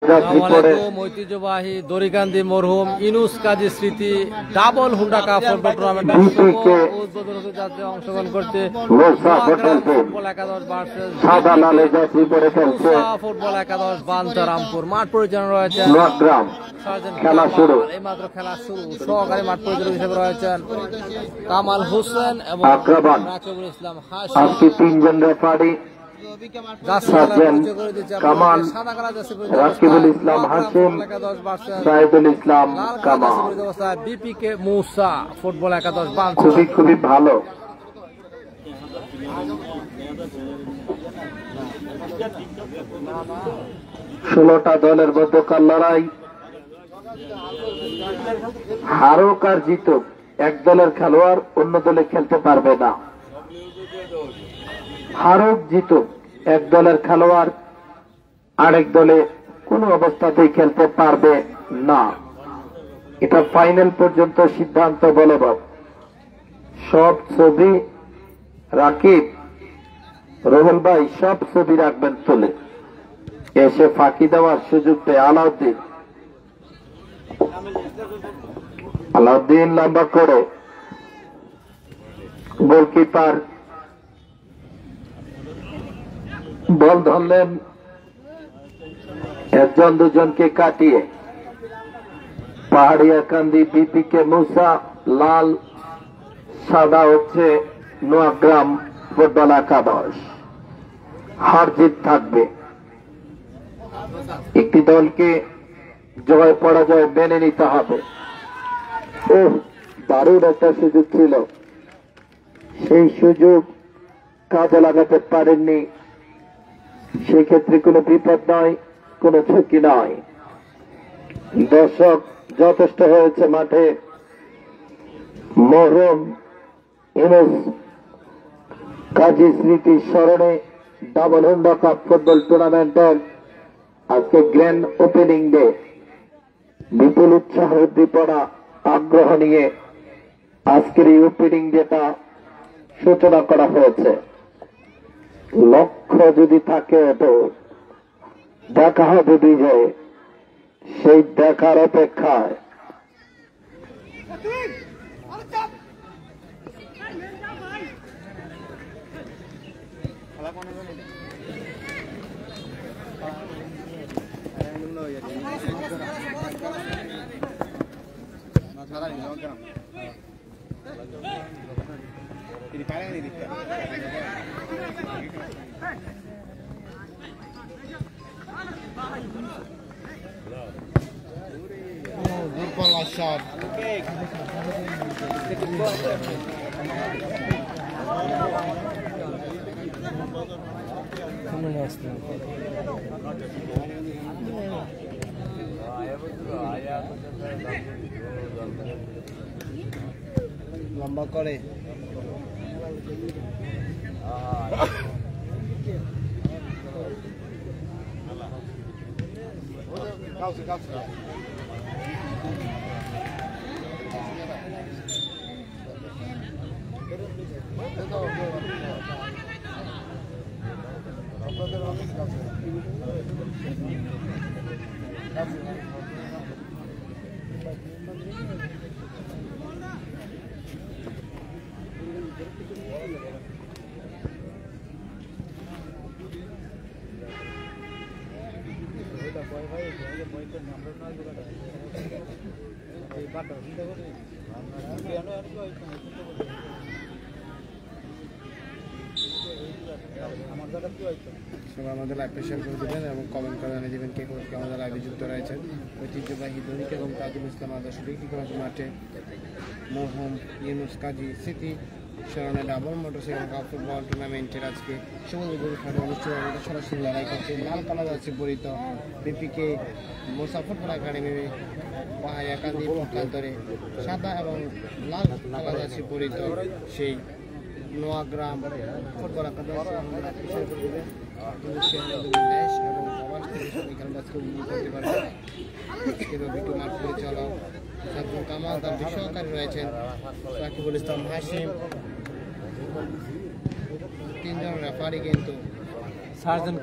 ঐতিহ্যবাহী দড়িকান্দি মরহুম ইনুস কাজী স্মৃতি ডাবল হুন্ডা কাপ ফুটবল টুর্নামেন্টে উদ্বোধন হতে যাচ্ছে। অংশগ্রহণ করছে ফুটবল একাদশ ভার্সেস ফুটবল একাদশ বাঞ্ছারামপুর। মাঠ পরিচালনা রয়েছেন খেলা শুরু, এইমাত্র খেলা শুরু। সহকারী মাঠ পরিচালক হিসেবে রয়েছেন কামাল হোসেন এবং রাকিবুল ইসলাম হাশিম। আজকে তিনজন রেফারি কামাল, রাকিবুল ইসলাম হাশিম, সাইদুল ইসলাম কামাল। বিপিকে মুসা ফুটবল একাদশ খুবই ভালো। ষোলোটা দলের মধ্যকার লড়াই, হারুক আর জিতুক এক দলের খেলোয়াড় অন্য দলে খেলতে পারবে না। হারুক জিতুক এক দলের খেলোয়াড় আরেক দলে কোন অবস্থাতেই খেলতে পারবে না। এটা ফাইনাল পর্যন্ত সিদ্ধান্ত বলবৎ। সব ছবি রাকিব, রোহল ভাই সব ছবি রাখবেন তুলে। এসে ফাঁকি দেওয়ার সুযোগ পেয়ে আলাউদ্দিন লম্বা করে গোলকিপার বল ধরলেন, একজন দুজনকে কাটিয়ে পাহাড়িয়াকান্দি বিপিকে মুসা, লাল সাদা হচ্ছে নোয়াগ্রাম ফুটবল একাদশ। হার জিত থাকবে, একটি দলকে জয় পরাজয় মেনে নিতে হবে। দারুণ একটা সুযোগ ছিল, সেই সুযোগ কাজে লাগাতে পারেননি। সেক্ষেত্রে কোনো বিপদ নয়, কোনো ঝুঁকি নয়। দর্শক যথেষ্ট হয়েছে মাঠে। মরহুম ইনুস কাজী স্মৃতির স্মরণে ডাবল হুন্ডা কাপ ফুটবল টুর্নামেন্টের আজকে গ্র্যান্ড ওপেনিং ডে। বিপুল উৎসাহ উদ্দীপনা আগ্রহ নিয়ে আজকের এই ওপেনিং ডেটা সূচনা করা হয়েছে। লক্ষ্য যদি থাকে তো দেখা হবে বিজয়, সেই দেখার অপেক্ষায়। shot. লম্বা করে আমাদের লাইভ শেয়ার করে দেবেন এবং কমেন্ট করে জানিয়ে দেবেন কে আমাদের লাইভে যুক্ত রয়েছেন। ঐতিহ্যবাহী দৈনিক এবং কাজী ইসলাম আদর্শ ব্যক্তিগত মাঠে মরহুম ইউনুস কাজী স্মৃতি স্মরণে ডাবল মোটরসাইকেল কাপ ফুটবল টুর্নামেন্টের আজকে সমুদ্র খাটে অনুষ্ঠিত সরাসরি লড়াই করছে লাল কালার আছে পরিত বিপিকে মোসা ফুটবল একাডেমি পাহাড়িয়াকান্দি পক্ষান্তরে সাদা এবং লাল কালার আছে পরিত সেই নোয়াগ্রাম ফুটবল একাদশ দেশ এবং প্রবাস থেকে সবাই খেলাটা আজকে উপভোগ করতে পারবে। ভিডিও মাঠ পরিচালক সাইদুল কামাল, তার সহকারী রয়েছেন রাকিবুল ইসলাম হাশিম, তিনজন রেফারি কিন্তু সার্জন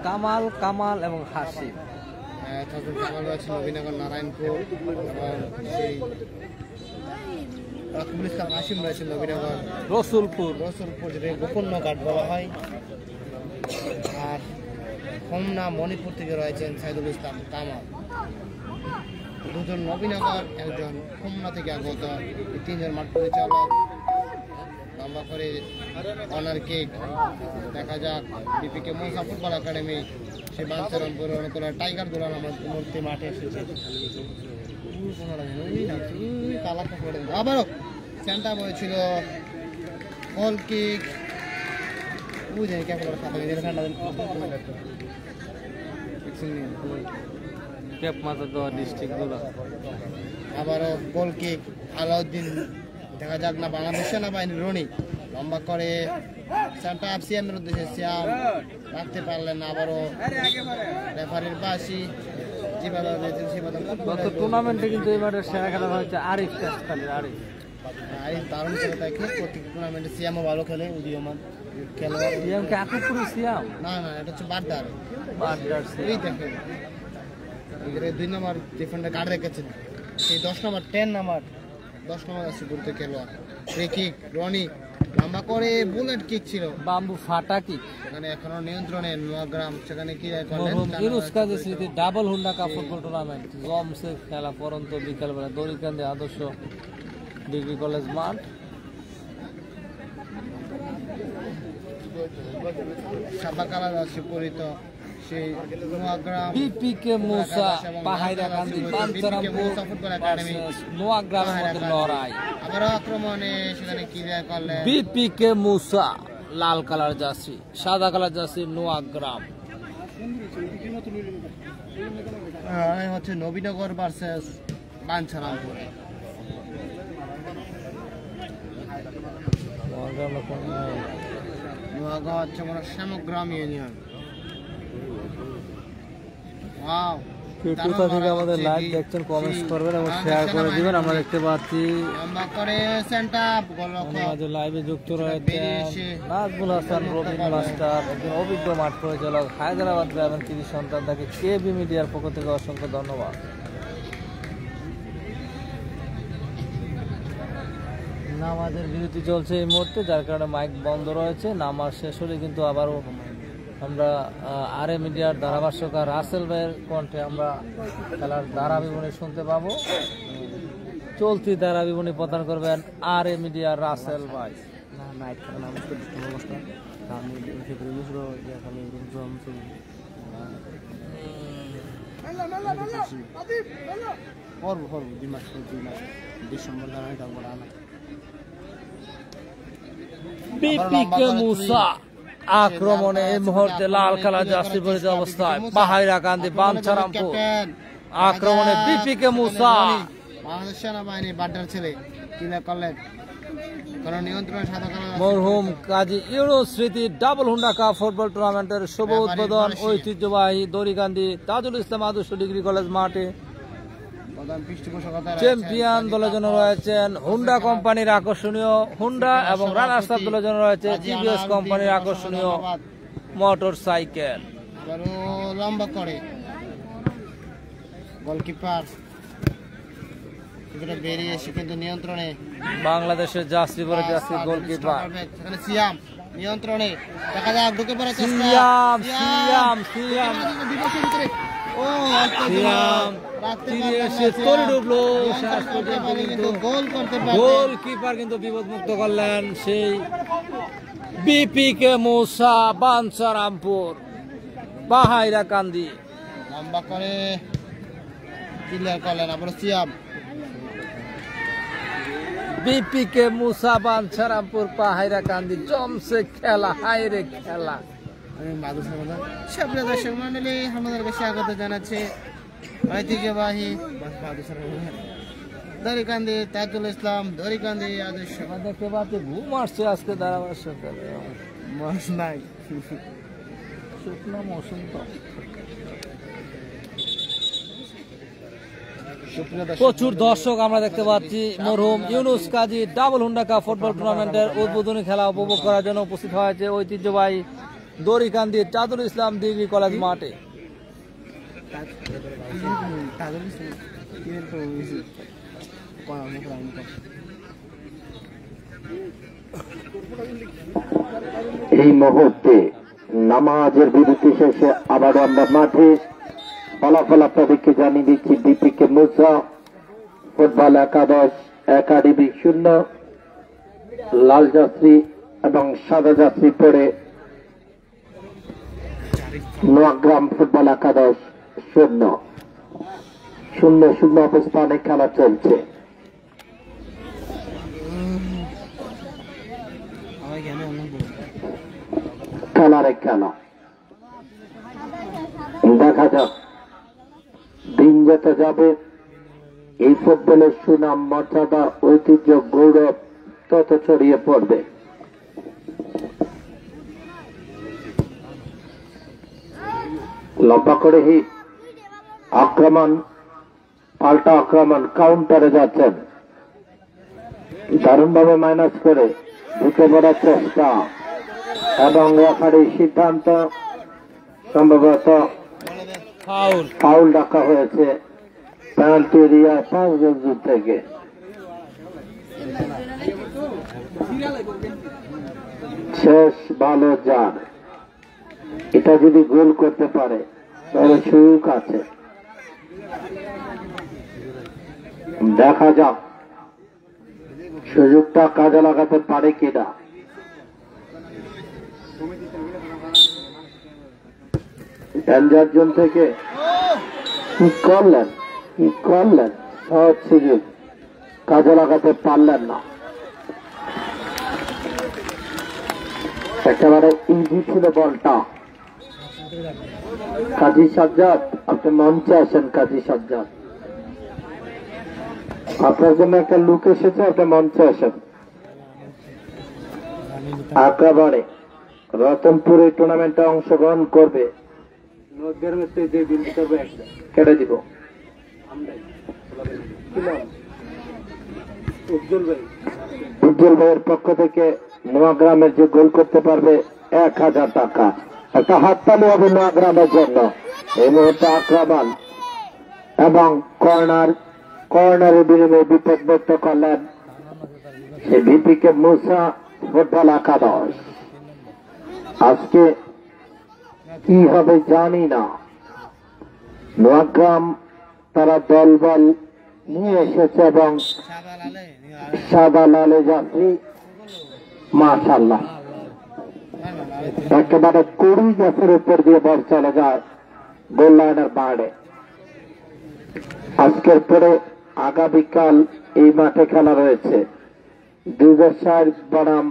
কামাল এবং হাশিম। তারপর কামাল রয়েছে নবীনগর নারায়ণপুর এবং সেই রাকিবুল ইসলাম আসিম রয়েছে নবীনগর রসুলপুর যেটা গোপন্য ঘাট বলা হয়। আর হোমনা মণিপুর থেকে রয়েছেন সাইদুল ইসলাম কামাল, দুজন নবীনগর, একজন হোমনা থেকে আগত। এই তিনজন মাঠ পরিচালক লম্বা করে অনার কেক। দেখা যাক বিপিকে মৌসা ফুটবল একাডেমি সে বাঞ্ছারামপুর অনুকূল টাইগার দুলাল আমার মূর্তি মাঠে এসেছে। আবারও সেন্টার হয়েছিল গোল কিক। আবারও গোল কিক আলাউদ্দিন। দেখা যাক না বাংলাদেশ সেনাবাহিনীর রনি লম্বা করে সেন্টার সিএমের উদ্দেশ্যে সিয়াম রাখতে পারলেন না। আবারও রেফারির বাসি টুর্নামেন্টে কিন্তু এবারে সেরা খেলা হচ্ছে আরিফ টেস্টখালীর আরিফ দারুণ খেলে তাই প্রত্যেক টুর্নামেন্টে সিয়ামও ভালো খেলে উদীয়মান খেলোয়াড়। সিয়ামকে আকুপুরি সিয়াম না এটা হচ্ছে বাড্ডার সিয়াম। দেখেন 2 নম্বর ডিফেন্ডার কার্ড রেখেছেন, সেই 10 নম্বর 10 নম্বর আছে গুরুত্ব খেলোয়াড়। ফ্রি কিক রনি লম্বা করে বুলেট কিক ছিল, বাম্বু ফাটা কিক। সেখানে এখনো নিয়ন্ত্রণে নোয়াগ্রাম, সেখানে কি ইউনুস কাজী স্মৃতি ডাবল হুন্ডা কাপ ফুটবল টুর্নামেন্ট জমসে খেলা পরন্ত বিকালবেলা দড়িকান্দি আদর্শ ডিগ্রি কলেজ মাঠ। সাদা কালার আছে পরিত সেই নোয়াগ্রাম বিপিকে মুসা পাহাইরা কান্দি বাঞ্ছারামপুর নোয়াগ্রামের মধ্যে লড়াই। আবার আক্রমণে সেখানে কি করলেন বিপিকে মুসা লাল কালার জার্সি, সাদা কালার জার্সি নোয়াগ্রাম। হচ্ছে নবীনগর ভার্সেস বাঞ্ছারামপুর। নোয়াগাঁও হচ্ছে মানে শ্যামগ্রাম ইউনিয়ন। ওয়াও, কোথা থেকে আমাদের লাইভ দেখছেন কমেন্টস করবেন এবং শেয়ার করে দিবেন। আমরা দেখতে পাচ্ছি লম্বা করে সেন্টার গোলরক্ষক আমাদের লাইভে যুক্ত রয়েছেন নাজমুল হাসান রবিন মাস্টার, একজন অভিজ্ঞ মাঠ পরিচালক, হায়দ্রাবাদ গ্রামের কৃষি সন্তান। তাকে কেবি মিডিয়ার পক্ষ থেকে অসংখ্য ধন্যবাদ। নামাজের বিরতি চলছে এই মুহূর্তে, যার কারণে মাইক বন্ধ রয়েছে। নামাজ শেষ হলে কিন্তু আবারও আমরা আরএ মিডিয়ার ধারাভাষ্যকার রাসেল ভাইয়ের কণ্ঠে আমরা খেলার ধারা বিবরণী শুনতে পাবো। চলতি ধারা বিবরণী প্রদান করবেন আরএ মিডিয়ার রাসেল ভাই। বিপিকে মুসা আক্রমণে এই মুহূর্তে লাল কালার জার্সি পরিহিত অবস্থায় পাহাইরা কান্দি বাঞ্ছারামপুর। আক্রমণে বিপিকে মুসা বাংলাদেশ সেনাবাহিনী বাড্ডার ছেলে কিনা করলেন কারণ নিয়ন্ত্রণে সাদা কালার মরহুম কাজী ইউনুস স্মৃতি ডাবল হুন্ডা কাপ ফুটবল টুর্নামেন্টের শুভ উদ্বোধন ঐতিহ্যবাহী দড়িকান্দি তাজুল ইসলাম আদর্শ ডিগ্রি কলেজ মাঠে। চ্যাম্পিয়ন দলের জন্য রয়েছেন হুন্ডা কোম্পানির আকর্ষণীয় হুন্ডা এবং রানার্স আপ দলের জন্য রয়েছে টিভিএস কোম্পানির আকর্ষণীয় মোটর সাইকেল। লম্বা করে গোলকিপার বেরিয়ে এসে কিন্তু নিয়ন্ত্রণে বাংলাদেশের জার্সি পরে জার্সি গোলকিপার সিয়াম নিয়ন্ত্রণে। দেখা যাক ঢুকে পড়ে সিয়াম সিয়াম সিয়াম ও গোলকিপার কিন্তু বিপদমুক্ত করলেন সেই বিপিকে মুসা বাঞ্ছারামপুর পাহাইরা কান্দি। লম্বা করে ক্লিয়ার করলেন আবার সিয়াম। বিপিকে মুসা বাঞ্ছারামপুর পাহাইরা কান্দি জমছে খেলা, হাইরে খেলা। সুপ্রিয় দর্শক মন্ডলী, আমাদেরকে স্বাগত জানাচ্ছে ঐতিহ্যবাহী দড়িকান্দি তাজুল ইসলাম দড়িকান্দি আদর্শ। দেখতে পাচ্ছি ঘুম আসছে আজকে ধারাভাষ্য মাস নাই, শুকনো মৌসুম তো। প্রচুর দর্শক আমরা দেখতে পাচ্ছি মরহুম ইউনুস কাজী ডাবল হুন্ডা কাপ ফুটবল টুর্নামেন্টের উদ্বোধনী খেলা উপভোগ করার জন্য উপস্থিত হয়েছে ঐতিহ্যবাহী দড়িকান্দি তাজুল ইসলাম ডিগ্রি কলেজ মাঠে। এই মুহূর্তে নামাজের বিরতি শেষে আবারও আমরা মাঠে ফলাফল আপনাদেরকে জানিয়ে দিচ্ছি। বিপিকে মুসা ফুটবল একাদশ একাডেমি 0, লাল যাত্রী এবং সাদা যাত্রী পড়ে নোয়াগ্রাম ফুটবল একাদশ 0-0 অবস্থানে খেলা চলছে। খেলারে খেলা দেখা যাক দিন যত যাবে এই ফুটবলের সুনাম, মর্যাদা, ঐতিহ্য, গৌরব তত ছড়িয়ে পড়বে। লম্বা করে হিট আক্রমণ, পাল্টা আক্রমণ, কাউন্টারে যাচ্ছেন, দারুণভাবে মাইনাস করে ঢুকে পড়ার চেষ্টা এবং রেফারির সিদ্ধান্ত সম্ভবত ফাউল ডাকা হয়েছে পেনাল্টি এরিয়ায় 5 গজ দূর থেকে। শেষ ভালো যার, এটা যদি গোল করতে পারে তাহলে সুযোগ আছে। দেখা যাক সুযোগটা কাজে লাগাতে পারে কিনা। ডেঞ্জার জোন থেকে কি করলেন সহজ সুযোগ কাজে লাগাতে পারলেন না। একেবারে ইজি ছিল বলটা। কাজী সাজ্জাদ, আপনি মঞ্চে আসেন। কাজী সাজ্জাদ, আপনার জন্য একটা লুক এসেছে, আপনি মঞ্চে আসেন। একেবারে রতনপুর এই টুর্নামেন্টে অংশগ্রহণ করবে, কেটে দিব উজ্জ্বল ভাইয়ের পক্ষ থেকে নোয়াগ্রামের যে গোল করতে পারবে 1000 টাকা। একটা হাততালি হবে নোয়াগ্রামের জন্য। এই মুহূর্তে আক্রমণ এবং কর্নারের বিনিময়ে বিপদ ব্যক্ত করলেন সে বিপিকে মুসা ফুটবল একাদশ। আজকে কি হবে জানি না। নোয়াগ্রাম তারা দলবল নিয়ে এসেছে এবং সাদা লালে যাত্রী মাশাআল্লাহ একেবারে 20 গাছের উপর দিয়ে বল চলে যায় গোল লাইনের বাইরে। আজকের পরে আগামীকাল এই মাঠে খেলা রয়েছে 2004 বনাম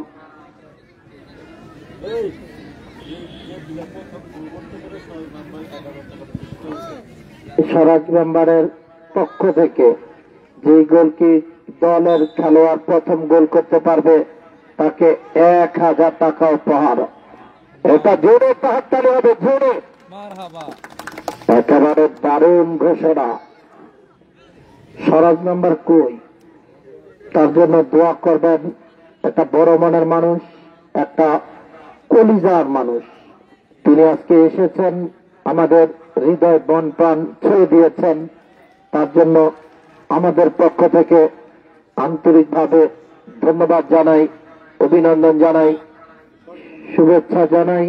স্বরাজ মেম্বারের পক্ষ থেকে যে গোলকি দলের খেলোয়াড় প্রথম গোল করতে পারবে তাকে 1000 টাকা উপহার। এটা জোরে হাততালি হবে, জোরে। একেবারে দারুণ ঘোষণা। স্বরাজ মেম্বার কই, তার জন্য দোয়া করবেন। একটা বড় মনের মানুষ, একটা কলিজার মানুষ। তিনি আজকে এসেছেন, আমাদের হৃদয় বন প্রাণ ছুঁয়ে দিয়েছেন। তার জন্য আমাদের পক্ষ থেকে আন্তরিকভাবে ধন্যবাদ জানাই, অভিনন্দন জানাই, শুভেচ্ছা জানাই।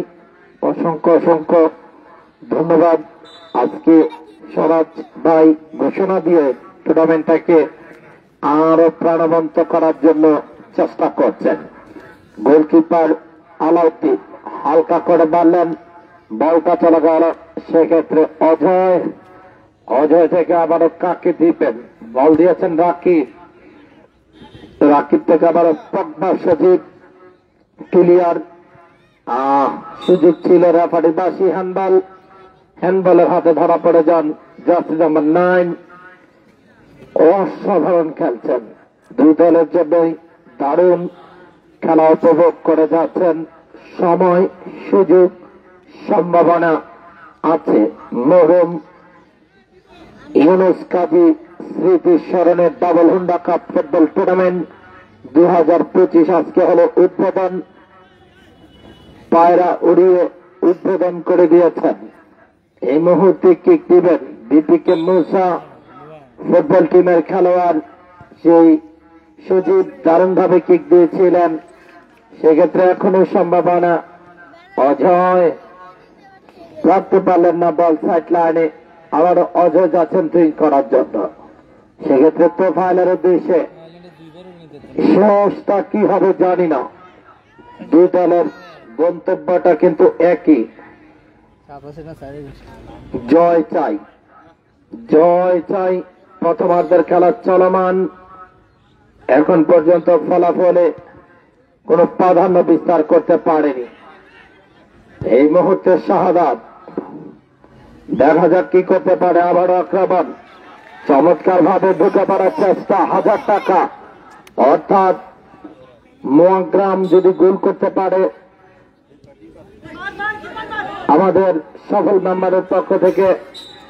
অসংখ্য অসংখ্য ধন্যবাদ। আজকে স্বরাজ ভাই ঘোষণা দিয়ে টুর্নামেন্টটাকে আরো প্রাণবন্ত করার জন্য চেষ্টা করছেন। গোলকিপার আলাউদ্দিন হালকা করে মারলেন, বলটা চলে গেল। সেক্ষেত্রে অজয় থেকে আবারও কাকে দিবেন, বল দিয়েছেন রাকিব থেকে আবারও পদ্মা সজীব ক্লিয়ার। সুযোগ ছিল রেফারি বাসি হ্যান্ডবলের হাতে ধরা পড়ে যান জার্সি নাম্বার 9। অসাধারণ খেলছেন, দুই দলের জন্যই দারুণ খেলা উপভোগ করে যাচ্ছেন। সময়, সুযোগ, সম্ভাবনা আছে। মরহুম ইউনুস কাজী স্মৃতি স্মরণের ডাবল হুন্ডা কাপ ফুটবল টুর্নামেন্ট 2025 আজকে হলো উদ্বোধন। পায়রা উড়িয়ে উদ্বোধন করে দিয়েছেন এই মুহূর্তে কিক দিবেন বিপিকে মুসা ফুটবল টিমের খেলোয়াড়, সেই সুজিত দারুণভাবে কিক দিয়েছিলেন, সেক্ষেত্রে এখনো সম্ভাবনা। অজয় রাখতে পারলেন না বল সাইড লাইনে, আবার অজয় যাচ্ছেন সুইং করার জন্য, সেক্ষেত্রে তোফায়েলের উদ্দেশ্যে শেষটা কি হবে জানি না। দুই দলের গন্তব্যটা কিন্তু একই, জয় চাই, জয় চাই। প্রথমার্ধের খেলা চলমান, এখন পর্যন্ত ফলাফলে কোন প্রাধান্য বিস্তার করতে পারেনি। এই মুহূর্তে শাহাদাত, দেখা যাক কি করতে পারে। আবারও আক্রমণ, চমৎকার ভাবে ঢুকে পড়ার চেষ্টা, 1000 টাকা, অর্থাৎ মোয়াগ্রাম যদি গোল করতে পারে আমাদের সফল মেম্বারের পক্ষ থেকে,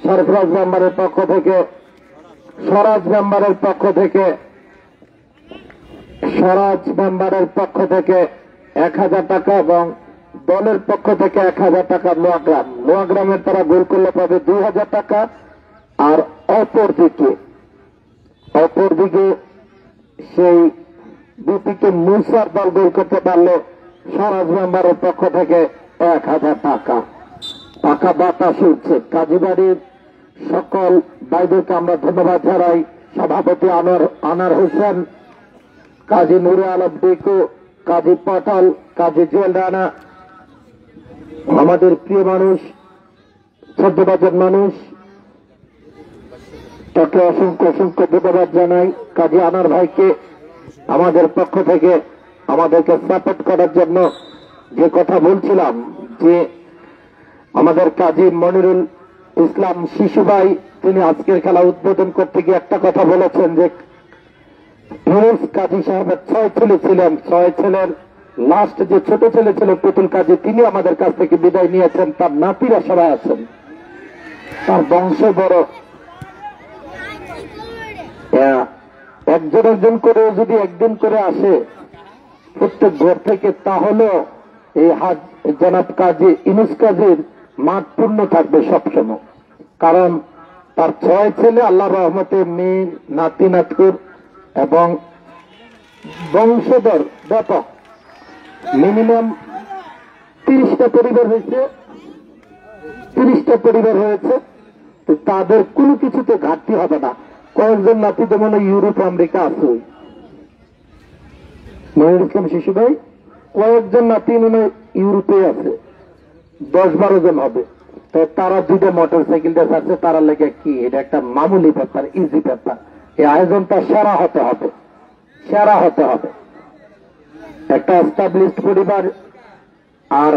সরফরাজ মেম্বারের পক্ষ থেকে, স্বরাজ মেম্বারের পক্ষ থেকে, স্বরাজ মেম্বারের পক্ষ থেকে 1000 টাকা এবং দলের পক্ষ থেকে 1000 টাকা নোয়াগ্রাম। নোয়াগ্রামের তারা গোল করলে পাবে 2000 টাকা। আর অপরদিকে সেই বিপিকে মুসার দল গোল করতে পারলে স্বরাজ মেম্বারের পক্ষ থেকে 1000 টাকা। টাকা বাতাস উঠছে। কাজীবাড়ির সকল ভাইদেরকে আমরা ধন্যবাদ জানাই। সভাপতি আনার হোসেন, কাজী নুরে আলম ডিকু, কাজী পটল, কাজী জুয়েল রানা, আমাদের প্রিয় মানুষ, শ্রদ্ধাভাজন মানুষ, তাকে অসংখ্য অসংখ্য ধন্যবাদ জানাই। কাজী আনার ভাইকে আমাদের পক্ষ থেকে আমাদেরকে সাপোর্ট করার জন্য। যে কথা বলছিলাম যে আমাদের কাজী মনিরুল ইসলাম শিশু ভাই, তিনি আজকের খেলা উদ্বোধন করতে গিয়ে একটা কথা বলেছেন যে ফিরোজ কাজী সাহেবের 6 ছেলে ছিলেন, 6 ছেলের লাস্ট যে ছোট ছেলে ছিল পুতুল কাজী, তিনি আমাদের কাছ থেকে বিদায় নিয়েছেন। তার নাতিরা সবাই আছেন, তার বংশ বড়। একজন একজন করে যদি একদিন করে আসে প্রত্যেক ঘর থেকে, তাহলে এই জনাব কাজী ইনুস কাজীর মাঠ পূর্ণ থাকবে সবসময়। কারণ তার 6 ছেলে, আল্লাহ রহমতে মেয়ে, নাতি নাতকুর এবং বংশধর ব্যাপক। মিনিমাম 30টা পরিবার হয়েছে, 30টা পরিবার হয়েছে। তো তাদের কোনো কিছুতে ঘাটতি হবে না। কয়েকজন নাতি যেমন ইউরোপ আমেরিকা আছে, মনির ইসলাম শিশু ভাই, কয়েকজন নাতি মনে ইউরোপে আছে, 10-12 জন হবে। তো তারা 2টা মোটর সাইকেলটা আছে, তারা লেগে কি এটা একটা মামুলি ব্যাপার, ইজি ব্যাপার। এই আয়োজনটা সেরা হতে হবে, সেরা হতে হবে। একটা এস্টাবলিশড পরিবার। আর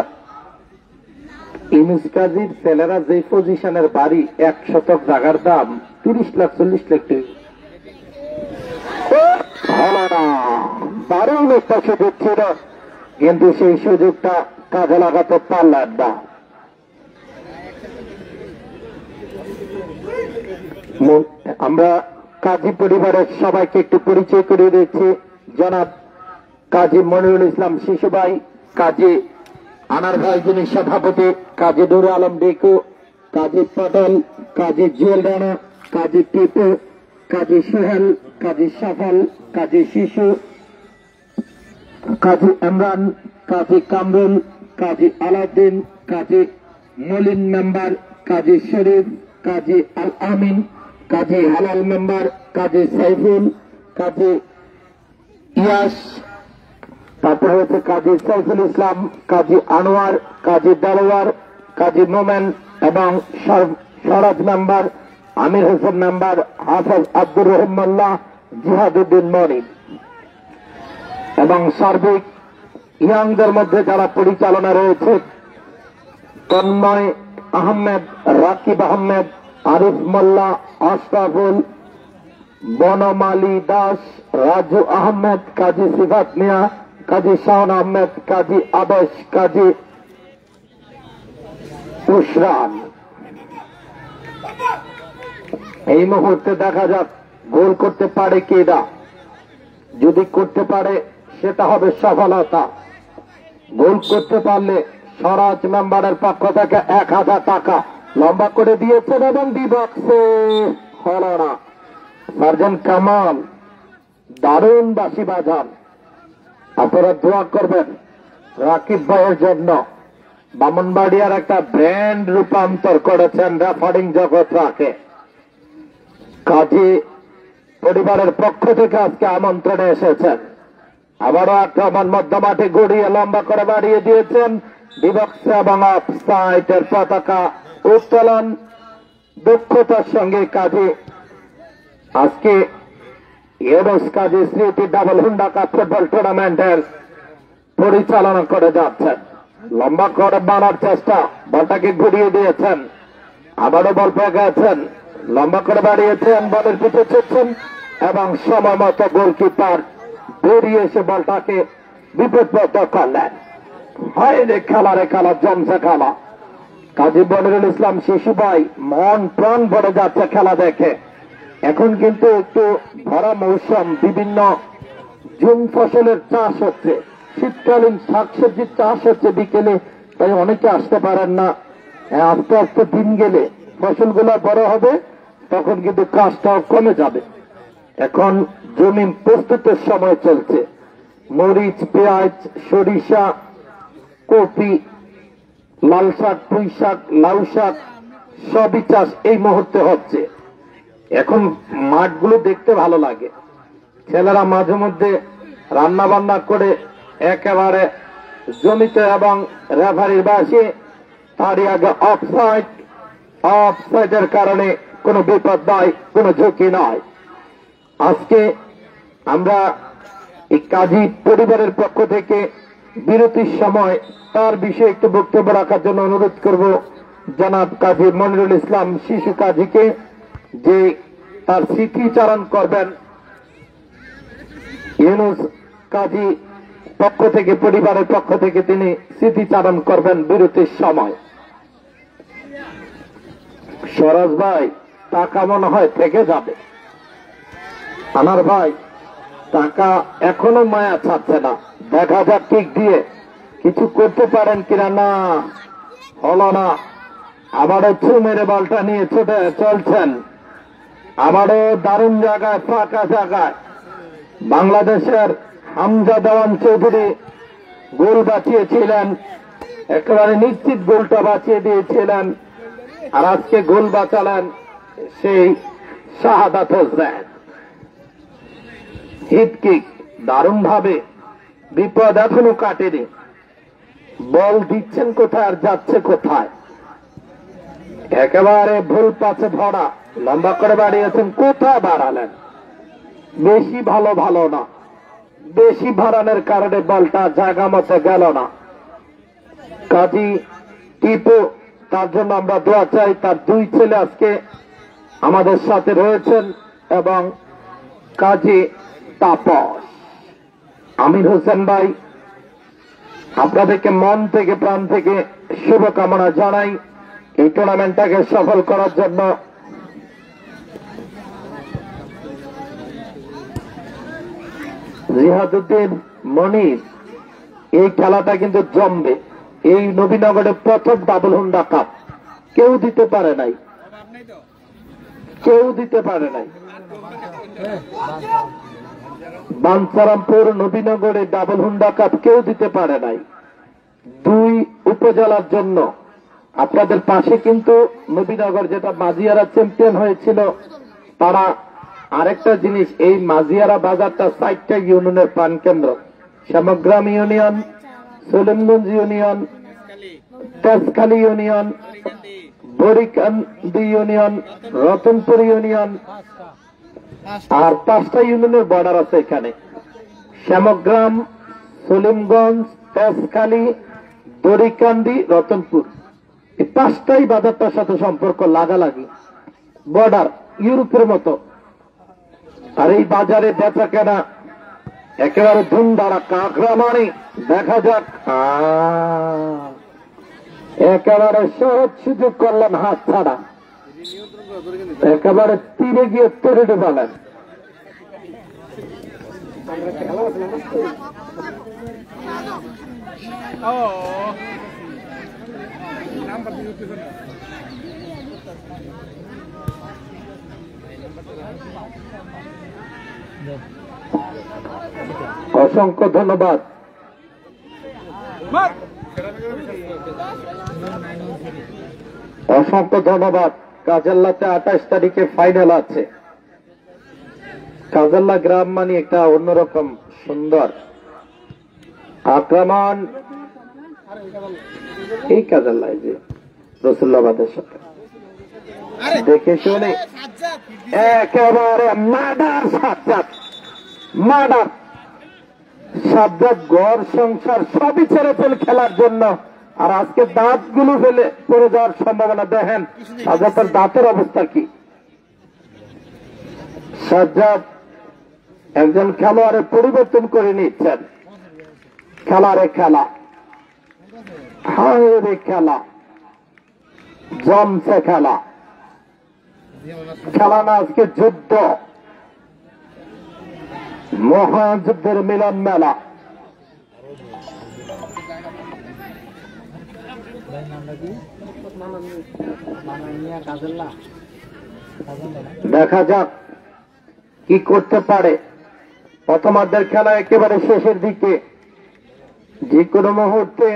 ইনুস কাজীর ছেলেরা যে পজিশনের বাড়ি, 1 শতক জায়গার দাম 30 লাখ 40 লাখ টাকা। দারুণ একটা সুযোগ ছিল, কিন্তু সেই সুযোগটা কাজে লাগাতে পারলেন না। আমরা কাজী পরিবারের সবাইকে একটু পরিচয় করিয়ে দিচ্ছি। জনাব কাজী মনিরুল ইসলাম শিশু ভাই, কাজী আনার ভাই যিনি সভাপতি, কাজী নুরে আলম ডিকু, কাজী পটল, কাজী জুয়েল রানা, কাজী টিপু, কাজী সোহেল, কাজী সফল, কাজী শিশু, কাজী ইমরান, কাজী কামরুল, কাজী আলাউদ্দিন, কাজী মলিন মেম্বার, কাজী শরীফ, কাজী আল আমিন, কাজী হালাল মেম্বার, কাজী সাইফুল, কাজী ইয়াস, তারপর হচ্ছে কাজী সাইফুল ইসলাম, কাজী আনোয়ার, কাজী দারোয়ার, কাজী মোমেন এবং স্বরাজ মেম্বার, আমির হোসেন মেম্বার, হাফেজ আব্দুর রহমাল্লাহ, জিহাদুদ্দিন মনির এবং সার্বিক ইয়াংদের মধ্যে যারা পরিচালনা রয়েছে, তন্ময় আহমেদ, রাকিব আহমেদ, আরিফ মোল্লা, আশরাফুল, বনমালী দাস, রাজু আহমেদ, কাজী সিফাত মিয়া, কাজী শাহন আহমেদ, কাজী আবেশ, কাজী উশরান। এই মুহূর্তে দেখা যাক গোল করতে পারে কেডা। যদি করতে পারে সেটা হবে সফলতা। গোল করতে পারলে স্বরাজ মেম্বারের পক্ষ থেকে 1000 টাকা, লম্বা করে দিয়েছেন এবং ডি বক্সে হলো না। সার্জেন্ট কামাল দারুণ বাঁশি বাজান। আপনারা দোয়া করবেন রাকিব ভাইয়ের জন্য। ব্রাহ্মণবাড়িয়ার একটা ব্র্যান্ড রূপান্তর করেছেন রেফারিং জগৎ রাকে। কাজী পরিবারের পক্ষ থেকে আজকে আমন্ত্রণে এসেছেন। আবারও আক্রমণ মধ্যমাঠে গড়িয়ে লম্বা করে বাড়িয়ে দিয়েছেন বিভক্স এবং অফসাইডের পতাকা উত্তোলন দক্ষতার সঙ্গে কাজী আজকে ইউনুস কাজী স্মৃতি ডাবল হুন্ডা কাপ ফুটবল টুর্নামেন্টের পরিচালনা করে যাচ্ছেন। লম্বা করে বানার চেষ্টা, বলটাকে ঘুরিয়ে দিয়েছেন, আবারও বল পেয়ে গেছেন, লম্বা করে বাড়িয়েছেন, বলের পিছু ছুটছেন এবং সময় মতো গোলকিপার বেরিয়ে এসে বলটাকে বিপদমুক্ত করলেন। হয় রে খেলা রে খেলা, জমছে খেলা। কাজী মনিরুল ইসলাম শিশু ভাই মন প্রাণ ভরে যাচ্ছে খেলা দেখে। এখন কিন্তু একটু ভরা মৌসুম, বিভিন্ন জুম ফসলের চাষ হচ্ছে, শীতকালীন শাকসবজির চাষ হচ্ছে বিকেলে, তাই অনেকে আসতে পারেন না। আস্তে আস্তে দিন গেলে ফসলগুলো বড় হবে, তখন কিন্তু কাজটাও কমে যাবে। এখন জমি প্রস্তুতের সময় চলছে। মরিচ, পেঁয়াজ, সরিষা, কপি, লাল শাক, পুঁই শাক, লাউ শাক সবই চাষ এই মুহূর্তে হচ্ছে। এখন মাঠগুলো দেখতে ভালো লাগে। ছেলেরা মাঝে মধ্যে রান্না বান্না করে একেবারে জমিতে এবং রেফারির বাসে তারই আগে অফসাইডের কারণে কোনো বিপদ নয়, কোনো ঝুঁকি নয়। আজকে আমরা এই কাজী পরিবারের পক্ষ থেকে বিরতির সময় তার বিষয়ে একটু বক্তব্য রাখার জন্য অনুরোধ করব জনাব কাজী মনিরুল ইসলাম শিশু কাজীকে, যে তার স্মৃতিচারণ করবেন। ইউনুস কাজী পক্ষ থেকে, পরিবারের পক্ষ থেকে তিনি স্মৃতিচারণ করবেন বিরতির সময়। সরোজ ভাই টাকা মনে হয় থেকে যাবে। আনার ভাই টাকা এখনো মায়া ছাড়ছে না, দেখা যাক ঠিক দিয়ে কিছু করতে পারেন কিনা। না, হলো না। আবারও ছু মেরে বলটা নিয়ে ছুটে চলছেন। আবারও দারুণ জায়গায়, ফাঁকা জায়গায় বাংলাদেশের হামজা দেওয়ান চৌধুরী গোল বাঁচিয়েছিলেন, একেবারে নিশ্চিত গোলটা বাঁচিয়ে দিয়েছিলেন। আর আজকে গোল বাঁচালেন সেই শাহাদাত হোসেন। হিট কিক দারুণ ভাবে, বিপদ এখনো কাটেনি। বল দিচ্ছেন কোথায় আর যাচ্ছে কোথায়, একেবারে ভুল পাশে ভরা। লম্বা করে বাড়িয়েছেন, কোথায় বাড়ালেন? বেশি ভালো না, বেশি ভাড়ানোর কারণে বলটা জায়গা মতো গেল না। কাজী টিপু, তার জন্য আমরা দোয়া চাই। তার দুই ছেলে আজকে আমাদের সাথে রয়েছেন এবং কাজী তাপস, আমির হোসেন ভাই, আপনাদেরকে মন থেকে প্রাণ থেকে শুভকামনা জানাই এই টুর্নামেন্টটাকে সফল করার জন্য। জিহাদুদ্দিন মনির, এই খেলাটা কিন্তু জমবে। এই নবীনগরের প্রথম ডাবল হুন্ডা কাপ কেউ দিতে পারে নাই, কেউ দিতে পারে নাই। বাঞ্ছারামপুর নবীনগরে ডাবল হুন্ডা কাপ কেউ দিতে পারে নাই। দুই উপজেলার জন্য আপনাদের পাশে কিন্তু নবীনগর, যেটা মাঝিয়ারা চ্যাম্পিয়ন হয়েছিল, তারা আরেকটা জিনিস, এই মাঝিয়ারা বাজারটা 4টা ইউনিয়নের প্রাণ কেন্দ্র। Shyamgram union, Salimganj union, Tejkhali union, Barikandi union, Ratanpur union, আর 5টা ইউনিয়নের বর্ডার আছে এখানে। শ্যামগ্রাম, সলিমগঞ্জ, তেজখালী, বরিকান্দি, রতনপুর, এই 5টাই বাজারটার সাথে সম্পর্ক লাগালাগি, বর্ডার ইউরোপের মতো। আর এই বাজারে বেচা কেনা একেবারে ধুমধারা, কাঁকড়া মানি। দেখা যাক, একেবারে সহজ সুযোগ করলেন হাত ছাড়া, একেবারে তীরে গিয়ে তরে ডুবালেন। অসংখ্য ধন্যবাদ। অসংখ্য ধন্যবাদ। কাজাল্লাতে 28 তারিখে ফাইনাল আছে। কাজাল্লা গ্রাম মানে একটা অন্যরকম সুন্দর আক্রমণ। এই কাজাল্লায় যে রসুল্লাবাদের সাথে দেখে শুনে একেবারে মার্ডার সাজ্জাদ, মার্ডার সাজ্জাদ ঘর সংসার সবই ছেড়ে ফেল খেলার জন্য। আর আজকে দাঁতগুলো ফেলে পড়ে যাওয়ার সম্ভাবনা। দেখেন সাজ্জাদের দাঁতের অবস্থা কি। সাজ্জাদ একজন খেলোয়াড়ের পরিবর্তন করে নিচ্ছেন। খেলারে খেলা, হায় রে খেলা, জমছে খেলা। খেলা না আজকে যুদ্ধ, মহাযুদ্ধের মিলন মেলা। দেখা যাক কি করতে পারে। প্রথমার্ধের খেলা একেবারে শেষের দিকে। যে কোনো মুহূর্তে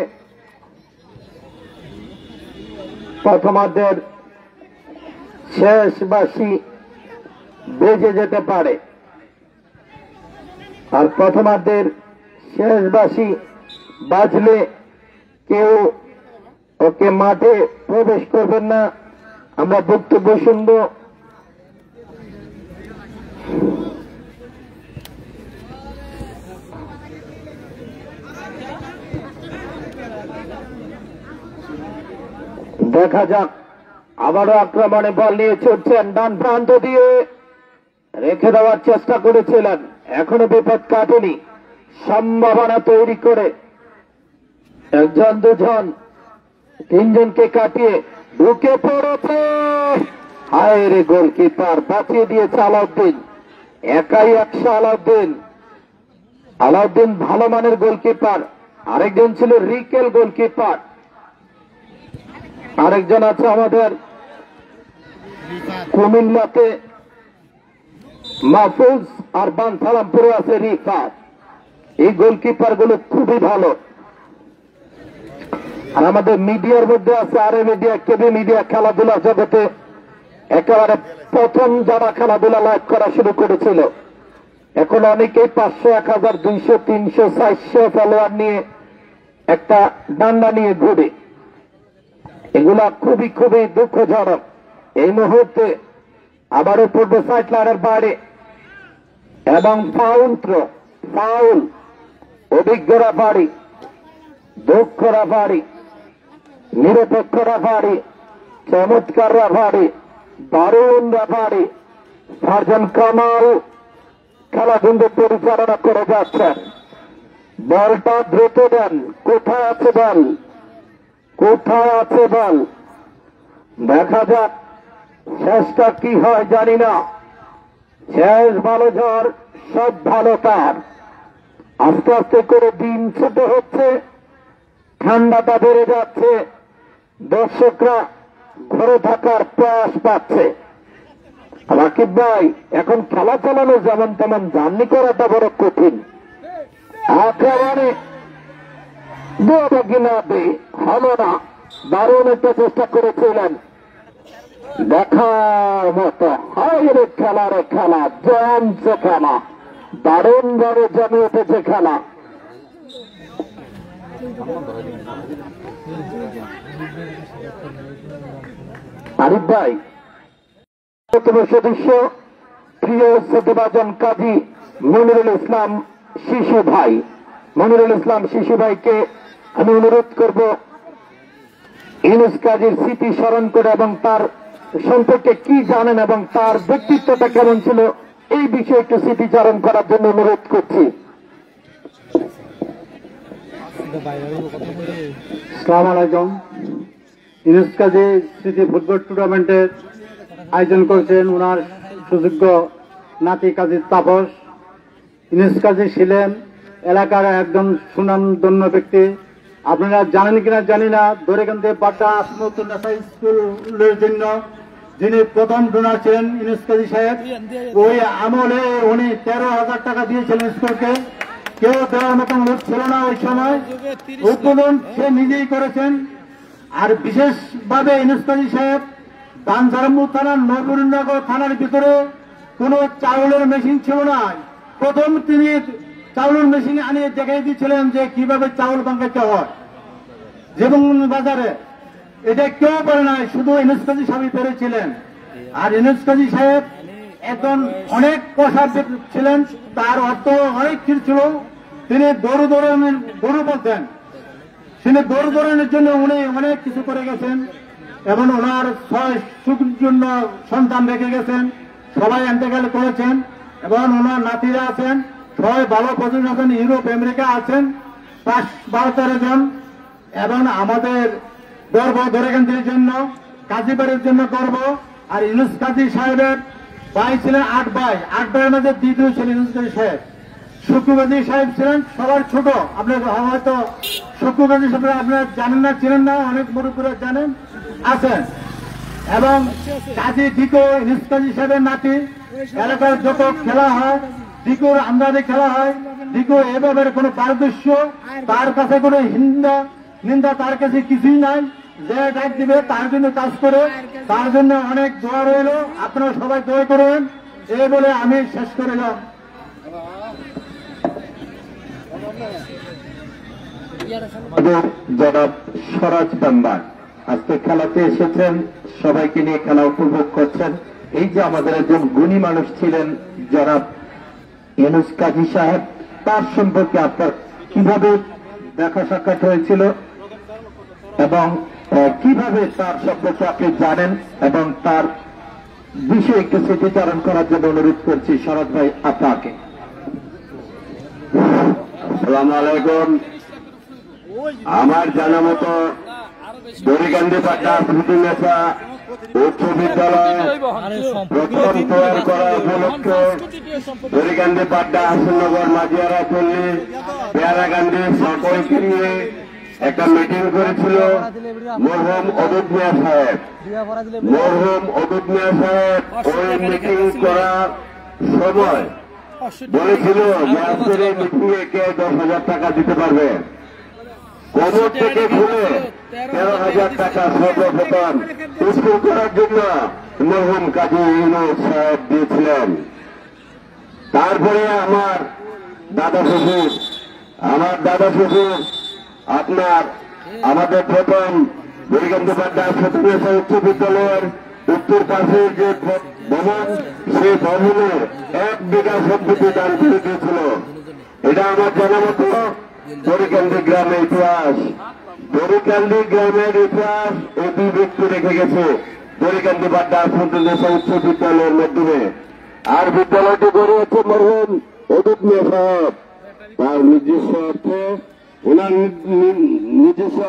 প্রথমার্ধের শেষ বাঁশি বেজে যেতে পারে। আর প্রথমার্ধের শেষ বাঁশি বাজলে কেউ ওকে মাঠে প্রবেশ করবেন না। আমরা বক্তব্য শুনব। দেখা যাক। আবারও আক্রমণে বল নিয়ে ছুটছেন, ডান প্রান্ত দিয়ে রেখে দেওয়ার চেষ্টা করেছিলেন। এখনো বিপদ কাটেনি। সম্ভাবনা তৈরি করে একজন, দুজন, তিনজনকে কাটিয়ে ঢুকে পড়েছে। হায় রে, গোলকিপার বাঁচিয়ে দিয়েছে আলাউদ্দিন। একাই 100 আলাউদ্দিন। আলাউদ্দিন ভালো মানের গোলকিপার। আরেকজন ছিল রিকেল গোলকিপার। আরেকজন আছে আমাদের কুমিল্লাতে মাহফুজ, আর বানসালামপুরে আছে রিফাত। এই গোলকিপার গুলো খুবই ভালো। আর আমাদের মিডিয়ার মধ্যে আছে আরে মিডিয়া, কেবি মিডিয়া। খেলাধুলা জগতে একেবারে প্রথম যারা খেলাধুলা লাইভ করা শুরু করেছিল। এখন অনেকেই 500, 1000, 200, 300, 400 ফলোয়ার নিয়ে একটা ডান্ডা নিয়ে ঘুরে। এগুলা খুবই খুবই দুঃখজনক। এই মুহূর্তে আবারও পূর্ব সাইড লাইনের বাইরে এবং ফাউল। অভিজ্ঞরা বাড়ি, দক্ষরা বাড়ি, নিরপেক্ষরা বাড়ি, চমৎকাররা বাড়ি, দারুণরা বাড়ি। সার্জন কামাল খেলা কিন্তু পরিচালনা করে যাচ্ছেন। বলটা দ্রুত দেন। কোথায় আছে বল? কোথায় আছে বল? দেখা যাক শেষটা কি হয় জানি না। শেষ ভালো ঝড়, সব ভালো তার। আস্তে আস্তে করে দিন ছোট হচ্ছে, ঠান্ডাটা বেড়ে যাচ্ছে, দর্শকরা ঘরে থাকার প্রয়াস পাচ্ছে। রাকিব ভাই, এখন খেলা চালানো যেমন তেমন জার্নি করাটা বড় কঠিন। আক্রমণে কিনা হলো না। দারুণ একটা চেষ্টা করেছিলেন। দেখার মতো। হায় রে খেলা, রে খেলা, জমছে খেলা। দারুণ ভাবে জমে উঠেছে খেলা। আরিফ ভাই, সদস্য প্রিয় সত্যবাজন কাজী মনিরুল ইসলাম শিশু ভাই, মনিরুল ইসলাম শিশু ভাইকে আমি অনুরোধ করব ইউনুস কাজীর স্মৃতি স্মরণ করে এবং তার সম্পর্কে কি জানেন এবং তার ব্যক্তিত্বটা কেমন ছিল এই বিষয়ে একটু স্মৃতিচারণ করার জন্য অনুরোধ করছি। আসসালামু আলাইকুম। ইউনুস কাজী স্মৃতি ফুটবল টুর্নামেন্টের আয়োজন করেছেন ওনার সুযোগ্য নাতি কাজী তাপস। ইউনুস কাজী ছিলেন এলাকার একজন সুনামধন্য ব্যক্তি। আপনারা জানেন কিনা জানি না, দরেকান্দি বাড্ডা আসমতুন্নেসা স্কুলের জন্য যিনি প্রথম ডোনার ছিলেন ইউনুস কাজী সাহেব, ওই আমলে উনি 13,000 টাকা দিয়েছিলেন স্কুলকে। কেউ দেওয়ার মতন লোক ছিল না ওই সময়, উদ্বোধন সে নিজেই করেছেন। আর বিশেষভাবে ইউনুস কাজী সাহেব বাঞ্ছারামপুর থানার নবরুণনগর থানার ভিতরে কোনো চাউলের মেশিন ছিল না, প্রথম তিনি চাউলের মেশিন আনিয়ে দেখাই দিয়েছিলেন যে কিভাবে চাউল বাঙ্গাইতে হয় যেমন বাজারে। এটা কেউ পারে নাই, শুধু ইউনুস কাজী সাহেব পেরেছিলেন। আর ইউনুস কাজী সাহেব একজন অনেক পয়সা ছিলেন, তার অর্থ অনেক কিছু ছিল। তিনি গরু বলতেন, তিনি গরু দৌড়ানোর জন্য উনি অনেক কিছু করে গেছেন এবং ওনার 6 সুযোগ্য সন্তান রেখে গেছেন, সবাই এন্টেকাল করেছেন এবং ওনার নাতিরা আছেন, সবাই ভালো পজিশন আছেন, ইউরোপ আমেরিকা আছেন 5-12 জন। এবং আমাদের গর্ব দরিকান্দির জন্য, কাজীবাড়ির জন্য গর্ব। আর ইউনুস কাজী সাহেবের ভাই ছিলেন 8 ভাই, 8 ভাইয়ের মধ্যে দ্বিতীয় ছিলেন ইউনুস কাজী সাহেব। শুক্কু কাজী সাহেব ছিলেন সবার ছোট, আপনার হয়তো শুক্কু কাজী সাহেব আপনারা জানেন না, চিনেন না, অনেক মুরব্বীরা জানেন আছেন। এবং কাজী ডিকো ইউনুস কাজী সাহেবের নাতি। এলাকার যত খেলা হয় ডিকোর আমদানি খেলা হয়, ডিকো এভাবে কোনো পারদর্শ্য, তার কাছে কোনো নিন্দা তার কাছে কিছুই নাই, যে ডাক দিবে তার জন্য কাজ করে, তার জন্য অনেক দোয়া রইল, আপনারা সবাই দোয়া করবেন। এই বলে আমি শেষ করিলাম। জনাব স্বরাজ মেম্বার আজকে খেলাতে এসেছেন, সবাইকে নিয়ে খেলা উপভোগ করছেন। এই যে আমাদের একজন গুণী মানুষ ছিলেন জনাব ইউনুস কাজী সাহেব, তার সম্পর্কে আপনার কিভাবে দেখা সাক্ষাৎ হয়েছিল এবং কিভাবে তার সম্পর্কে আপনি জানেন এবং তার বিষয়ে একটু স্মৃতিচারণ করার জন্য অনুরোধ করছি শরৎ ভাই আপনাকে। আসসালামু আলাইকুম। আমার জানা মতো দড়িকান্দি পাট্টা প্রতিনেতা উচ্চ বিদ্যালয় প্রথম তৈরি করা উপলক্ষে দড়িকান্দি পাট্টা হাসনগর মাঝিয়ারা পল্লী পেয়ারাকান্দি সকলকে নিয়ে একটা মিটিং করেছিল মরহুম অদূত মিয়া সাহেব। মরহুম অদূত মিয়া সাহেব ওই মিটিং করার সময় বলেছিল যে আজকের এই মিটিং এ কে 10,000 টাকা দিতে পারবে। কোমর থেকে খুলে 13,000 টাকা সর্বপ্রথম স্কুল করার জন্য মরহুম কাজী ইউনুস সাহেব দিয়েছিলেন। তারপরে আমার দাদা শ্বশুর আপনার আমাদের প্রথম দড়িকান্দি পাট্টা উচ্চ বিদ্যালয়ের উত্তর পাশের যে ভবন, সেই ভবনে 1 বিঘা সম্পত্তি দান করে দিয়েছিল। এটা আমার জানা মতো দড়িকান্দি গ্রামের ইতিহাস। দড়িকান্দি গ্রামের ইতিহাস এই 2 ব্যক্তি রেখে গেছে দড়িকান্দি পাট্টা উচ্চ বিদ্যালয়ের মাধ্যমে। আর বিদ্যালয়টি গড়ে হচ্ছে মরহুম অদূত মিয়া সাহেব তার নিজস্ব অর্থে, ওনার নিজস্ব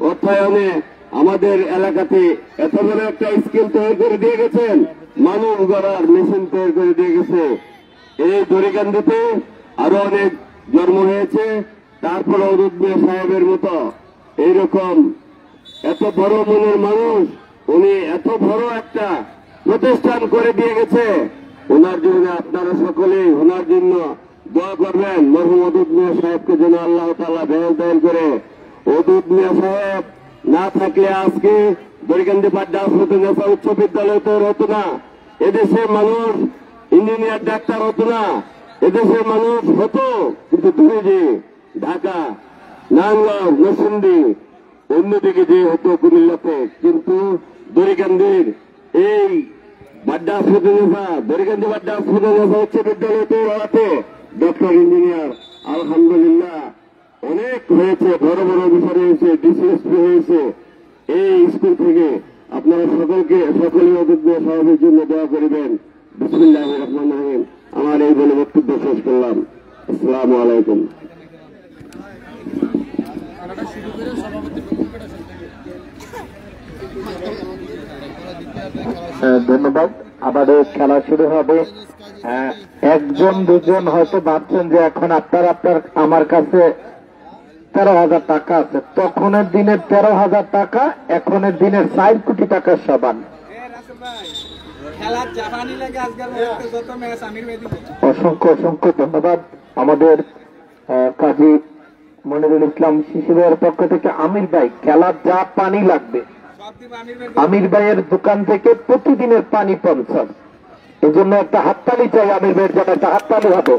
অর্থায়নে আমাদের এলাকাতে এত বড় একটা স্কিল তৈরি করে দিয়ে গেছেন, মানুষ গড়ার মেশিন তৈরি করে দিয়ে গেছে। এই দড়িকান্দিতে আরো অনেক জন্ম হয়েছে। তারপরে অদূত মিয়া সাহেবের মতো এইরকম এত বড় মনের মানুষ, উনি এত বড় একটা প্রতিষ্ঠান করে দিয়ে গেছে। ওনার জন্য আপনারা সকলেই ওনার জন্য দোয়া করবেন। মরহুম অদূত মিয়া সাহেবকে যেন আল্লাহ তাআলা বেহেশত দান করে। অদূত মিয়া সাহেব না থাকলে আজকে দড়িকান্দি পাট্টা উচ্চ বিদ্যালয় তৈরি হতো না, এদেশের মানুষ ইঞ্জিনিয়ার ডাক্তার হতো না, এদেশের মানুষ হতো কিন্তু দূরে যে ঢাকা, নারায়ণগঞ্জ, নরসিংদী, অন্যদিকে যে হতো কুমিল্লাতে। কিন্তু দড়িকান্দির এই দড়িকান্দি পাট্টা উচ্চ বিদ্যালয় তৈরি হওয়াতে ডক্টর ইঞ্জিনিয়ার আলহামদুলিল্লাহ অনেক হয়েছে, বড় বড় অফিসার হয়েছে, ডিসিএসপি হয়েছে এই স্কুল থেকে। আপনারা সকলেই অদূত মিয়া সাহেবের জন্য দোয়া করিবেন। বিসমিল্লাহির রহমানির রহিম। আমার এই বলে বক্তব্য শেষ করলাম। আসসালামু আলাইকুম। ধন্যবাদ। আমাদের খেলা শুরু হবে। 1জন 2জন হয়তো ভাবছেন যে এখন আপনার আমার কাছে 13,000 টাকা আছে। তখনের দিনের 13,000 টাকা এখনের দিনের 4 কোটি টাকার সমান। অসংখ্য অসংখ্য ধন্যবাদ আমাদের কাজী মনিরুল ইসলাম শিশু ভাইয়ের পক্ষ থেকে। আমির ভাই, খেলার যা পানি লাগবে আমির ভাইয়ের দোকান থেকে প্রতিদিনের পানি পৌঁছান, এই জন্য একটা হাততালি চাই। আমির ভাইয়ের জন্য একটা হাততালি হবে।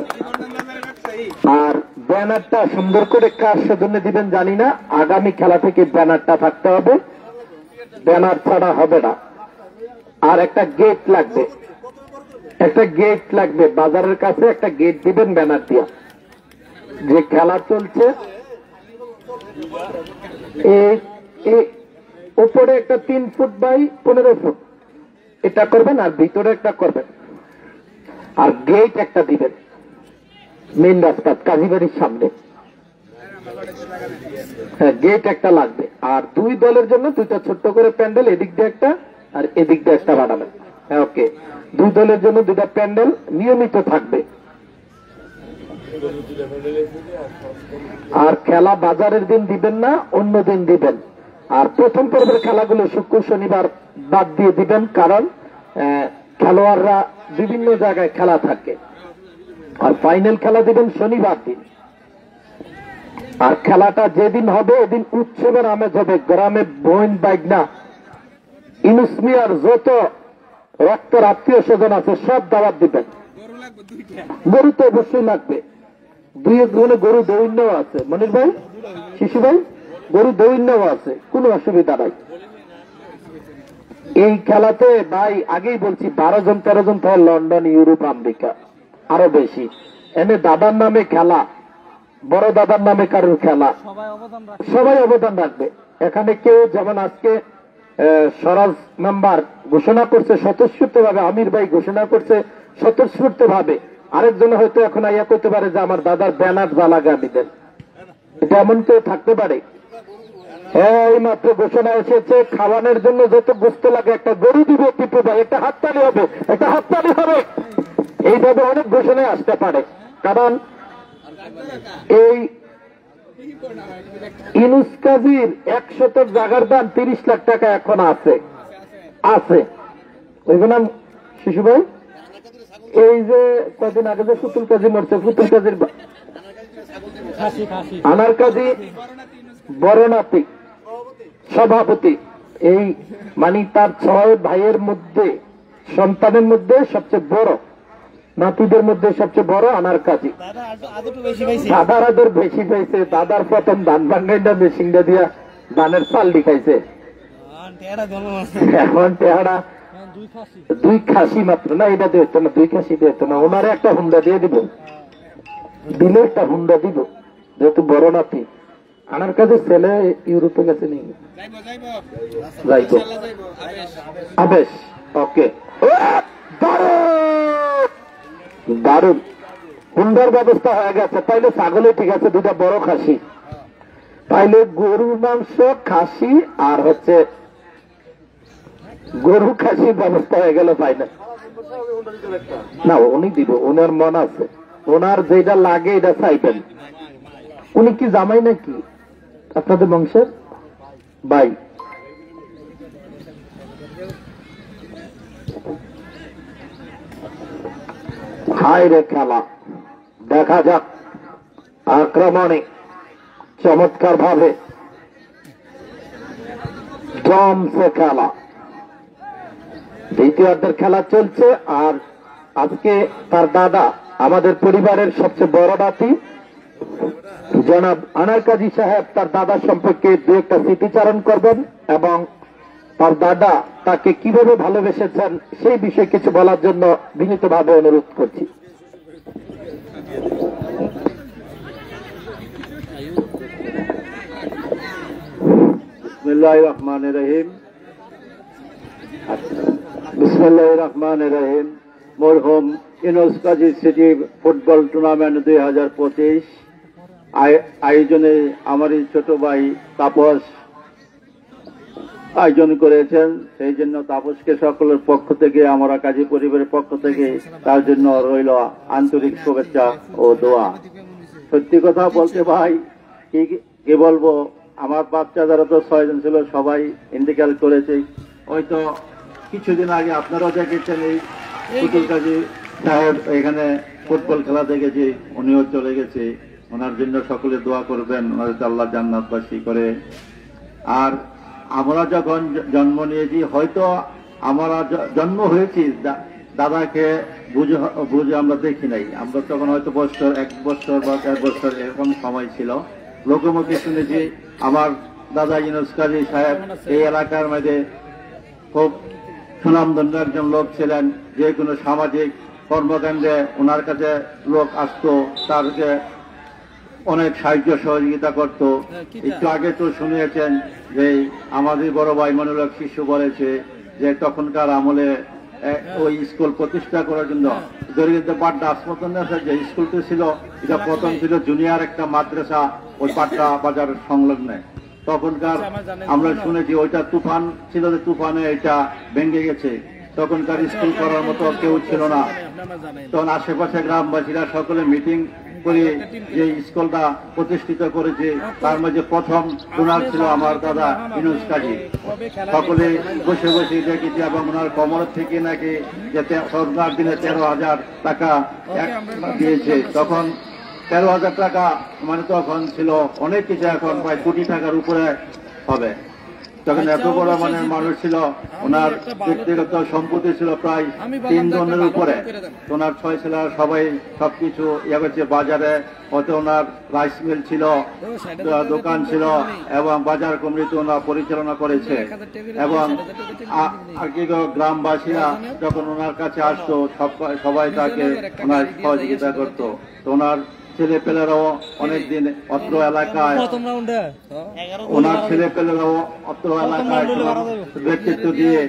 আর ব্যানারটা সুন্দর করে কার সেজন্য দিবেন জানি না, আগামী খেলা থেকে ব্যানারটা থাকতে হবে, ব্যানার ছাড়া হবে না। আর একটা গেট লাগবে, একটা গেট লাগবে বাজারের কাছে, একটা গেট দিবেন ব্যানার দিয়া। যে খেলা চলছে উপরে একটা 3 ফুট বাই 15 ফুট এটা করবেন, আর ভিতরে একটা করবেন, আর গেট একটা দিবেন মেন রাস্তা কাজীবাড়ির সামনে। হ্যাঁ, গেট একটা লাগবে। আর 2 দলের জন্য 2টা ছোট্ট করে প্যান্ডেল, এদিক দিয়ে একটা আর এদিক দিয়ে একটা বানাবেন। হ্যাঁ, ওকে। 2 দলের জন্য 2টা প্যান্ডেল নিয়মিত থাকবে। আর খেলা বাজারের দিন দিবেন না, অন্য দিন দিবেন। আর প্রথম পর্বের খেলাগুলো শুক্র শনিবার বাদ দিয়ে দিবেন, কারণ খেলোয়াড়রা বিভিন্ন জায়গায় খেলা থাকে। আর ফাইনাল খেলা দিবেন শনিবার দিন। আর খেলাটা যেদিন হবে এদিন উৎসবের আমেজ হবে। গ্রামে বোন বাইগনা ইনুস মিয়ার যত রক্তের আত্মীয় স্বজন আছে সব দাওয়াত দিবেন। গরু তো অবশ্যই লাগবে, 2 গুণে গরু দৈন্যও আছে। মনির ভাই, শিশু ভাই, গরু দৈন্যও আছে, কোনো অসুবিধা নাই। এই খেলাতে ভাই আগেই বলছি 12 জন 13 জন থাকে, লন্ডন, ইউরোপ, আমেরিকা, আরো বেশি। এনে দাদার নামে খেলা, বড় দাদার নামে কারোর খেলা, সবাই অবদান রাখবে। এখানে কেউ যেমন আজকে স্বরাজ মেম্বার ঘোষণা করছে স্বতঃস্ফূর্ত ভাবে, আমির ভাই ঘোষণা করছে স্বতঃস্ফূর্ত ভাবে, আরেকজন হয়তো এখন আইয়া করতে পারে যে আমার দাদার ব্যানার জ্বালাগে আমি দেন, এটা এমন কেউ থাকতে পারে। এই মাত্র ঘোষণা এসেছে খাওয়ানোর জন্য যত গোস্ত লাগে একটা গরু দিবে টিপু ভাই, একটা হাততালি হবে, একটা হাততালি হবে। এইভাবে অনেক ঘোষণায় আসতে পারে, কারণ এই ইনুস কাজীর 100 জায়গার দাম 30 লাখ টাকা এখন আছে আছে ওইগুলো শিশু ভাই। এই যে কদিন আগে যে ফুতুল কাজী মরছে, ফুতুল কাজীর আনার কাজী বড় নাতি সভাপতি, এই মানে তার 6 ভাইয়ের মধ্যে সন্তানের মধ্যে সবচেয়ে বড়, নাতিদের মধ্যে সবচেয়ে বড় আনার কাজী। দাদার আদর বেশি পাইছে, দাদার প্রথম ধান ভাঙ্গাইটা মেশিনটা দিয়া ধানের চাল লিখাইছে, এখন টেহারা 2 খাসি মাত্র না, এটা দিয়ে না 2 খাসি দিয়ে না, ওনারে একটা হুন্ডা দিয়ে দিব, দিলে একটা হুন্ডা দিব, যেহেতু বড় নাতি। আনার কাছে ছেলে ইউরোপে গেছে নি, যাইব আবেশ। ওকে, দারুন হুন্ডার ব্যবস্থা হয়ে গেছে। তাইলে ছাগলে ঠিক আছে, 2টা বড় খাসি, তাইলে গরুর মাংস, খাসি আর হচ্ছে গরু খাসির ব্যবস্থা হয়ে গেল ফাইনাল। না উনি দিব, ওনার মন আছে, ওনার যেটা লাগে এটা চাইবেন। উনি কি জামাই নাকি আপনাদের বংশের ভাই? হাই রে খেলা, দেখা যাক আক্রমণে চমৎকার ভাবে জমছে খেলা, দ্বিতীয়ার্ধের খেলা চলছে। আর আজকে তার দাদা, আমাদের পরিবারের সবচেয়ে বড় নাতি জনাব আনার কাজী সাহেব তার দাদার সম্পর্কে 2-একটা স্মৃতিচারণ করবেন এবং তার দাদা তাকে কিভাবে ভালোবেসেছেন সেই বিষয়ে কিছু বলার জন্য বিনীতভাবে অনুরোধ করছি। বিসমিল্লাহির রহমানির রহিম। বিসমিল্লাহির রহমানির রহিম। মরহুম ইনুস কাজী সিটি ফুটবল টুর্নামেন্ট 2025 আয়োজনে আমারই ছোট ভাই তাপস আয়োজন করেছেন, সেই জন্য তাপসকে সকলের পক্ষ থেকে, আমরা কাজী পরিবারের পক্ষ থেকে তার জন্য রইল আন্তরিক শুভেচ্ছা ও দোয়া। সত্যি কথা বলতে ভাই কি বলবো, আমার বাচ্চা যারা তো 6 জন ছিল সবাই ইন্তেকাল করেছে, হয়তো কিছুদিন আগে আপনারাও দেখেছেন এই পুতুল কাজী সাহেব এখানে ফুটবল খেলা দেখেছি, উনিও চলে গেছে। ওনার জন্য সকলে দোয়া করবেন, ওনার আল্লাহ জান্নাতবাসী করে। আর আমরা যখন জন্ম নিয়েছি, হয়তো আমরা জন্ম হয়েছি দাদাকে বুঝে আমরা দেখি নাই। আমরা তখন হয়তো বছর 1 বছর বা 1 বছর এরকম সময় ছিল। লোকমুখে শুনেছি আমার দাদা ইউনুস কাজী সাহেব এই এলাকার মধ্যে খুব সুনামধন্য একজন লোক ছিলেন। যে কোনো সামাজিক কর্মকাণ্ডে ওনার কাছে লোক আসতো, তারকে অনেক সাহায্য সহযোগিতা করত। একটু আগে তো শুনিয়েছেন যে আমাদের বড় ভাই মনোলক শিশু বলেছে যে তখনকার আমলে ওই স্কুল প্রতিষ্ঠা করার জন্য জরিগিতে পাড্ডা হাসপাতাল যে স্কুলটি ছিল, এটা প্রথম ছিল জুনিয়র একটা মাদ্রাসা ওই পাড্ডা বাজার সংলগ্নে। তখনকার আমরা শুনেছি ওইটা তুফান ছিল, যে তুফানে এটা ভেঙে গেছে। তখনকার স্কুল করার মতো কেউ ছিল না। তখন আশেপাশে গ্রামবাসীরা সকলে মিটিং করে যে স্কুলটা প্রতিষ্ঠিত করেছে, তার মাঝে প্রথম ডোনার ছিল আমার দাদা ইউনুস কাজী। সকলে বসে বসে দেখেছি এবং ওনার কমর থেকে নাকি যে সরকার দিনে 13,000 টাকা দিয়েছে। তখন 13,000 টাকা মানে তখন ছিল অনেক কিছু, এখন প্রায় কোটি টাকার উপরে হবে। তখন এত বড় মানের মানুষ ছিল, ওনার ব্যক্তিগত সম্পত্তি ছিল প্রায় 3 জনের উপরে। ওনার 6 ছেলেরা সবাই সবকিছু ইয়ে করছে। বাজারে হয়তো ওনার রাইস মিল ছিল, দোকান ছিল এবং বাজার কমিটি ওনার পরিচালনা করেছে। এবং আর কি গ্রামবাসীরা যখন ওনার কাছে আসতো সবাই তাকে ওনার সহযোগিতা করতো। তো ওনার ছেলে পেলেরাও অনেকদিন অত্র এলাকায়, ওনার ছেলে পেলেরাও অত্র এলাকায় ব্যক্তিত্ব দিয়ে,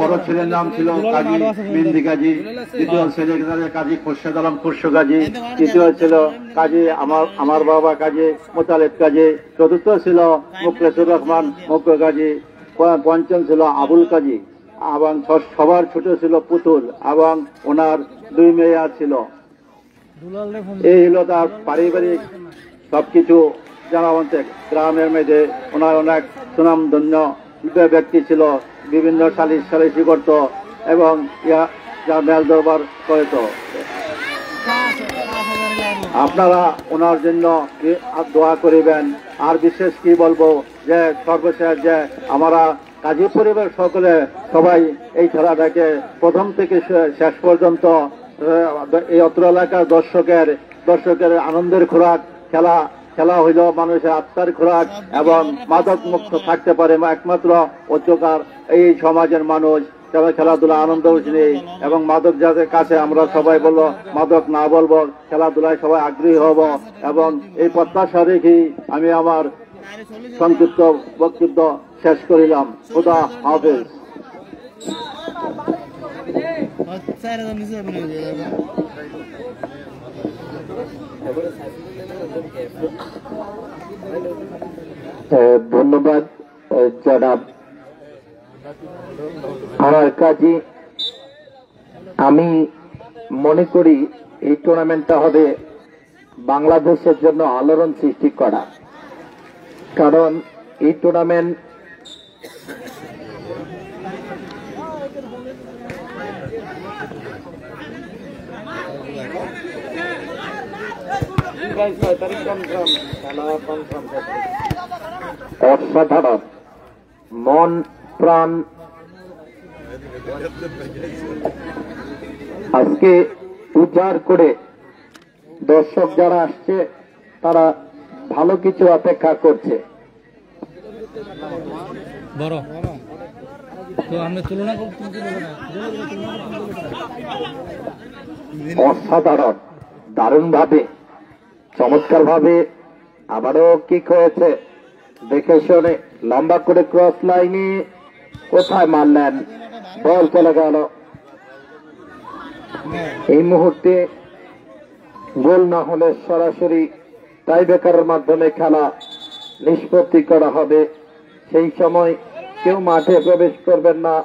বড় ছেলের নাম ছিল কাজী মেহেন্দি কাজী, দ্বিতীয় ছেলে কাজী খোরশেদ আলম খোরশো কাজী, তৃতীয় ছিল কাজী আমার বাবা কাজী মোতালেব কাজী, চতুর্থ ছিল মুখলেসুর রহমান মুখ্য কাজী, পঞ্চম ছিল আবুল কাজী এবং সবার ছোট ছিল পুতুল এবং ওনার 2 মেয়ে ছিল। এই হলো তার পারিবারিক সবকিছু। যারা আমাদের গ্রামের মধ্যে ওনার অনেক সুনামধন্য ব্যক্তি ছিল, বিভিন্ন সালিশি করত এবং যা মেল দরবার করত। আপনারা ওনার জন্য দোয়া করিবেন। আর বিশেষ কি বলবো, যে সর্বশেষ যে আমরা কাজী পরিবার সকলে সবাই এই খেলাটাকে প্রথম থেকে শেষ পর্যন্ত এই অত্র এলাকার দর্শকের আনন্দের খোরাক, খেলা হইল মানুষের আত্মার খোরাক এবং মাদক মুক্ত থাকতে পারে একমাত্র অত্যকার এই সমাজের মানুষ। যারা খেলাধুলা আনন্দ উঠেনি এবং মাদক যাদের কাছে আমরা সবাই বলবো মাদক না বলবো, খেলাধুলায় সবাই আগ্রহী হব। এবং এই প্রত্যাশা রেখেই আমি আমার সংক্ষিপ্ত বক্তব্য শেষ করিলাম। খুদা হাফেজ। ধন্যবাদ জনাব আমার কাজী। আমি মনে করি এই টুর্নামেন্টটা হবে বাংলাদেশের জন্য আলোড়ন সৃষ্টি করা, কারণ এই টুর্নামেন্ট অসাধারণ, মন প্রাণ আজকে উজাড় করে দর্শক যারা আসছে তারা ভালো কিছু অপেক্ষা করছে। বড় তো আমরা তুলনা অসাধারণ, দারুণ ভাবে, চমৎকার ভাবে আবারও কিক হয়েছে। দেখে শুনে লম্বা করে ক্রস লাইনে কোথায় মারলেন, বল চলে গেল। এই মুহূর্তে গোল না হলে সরাসরি টাইব্রেকারের মাধ্যমে খেলা নিষ্পত্তি করা হবে। সেই সময় কেউ মাঠে প্রবেশ করবেন না।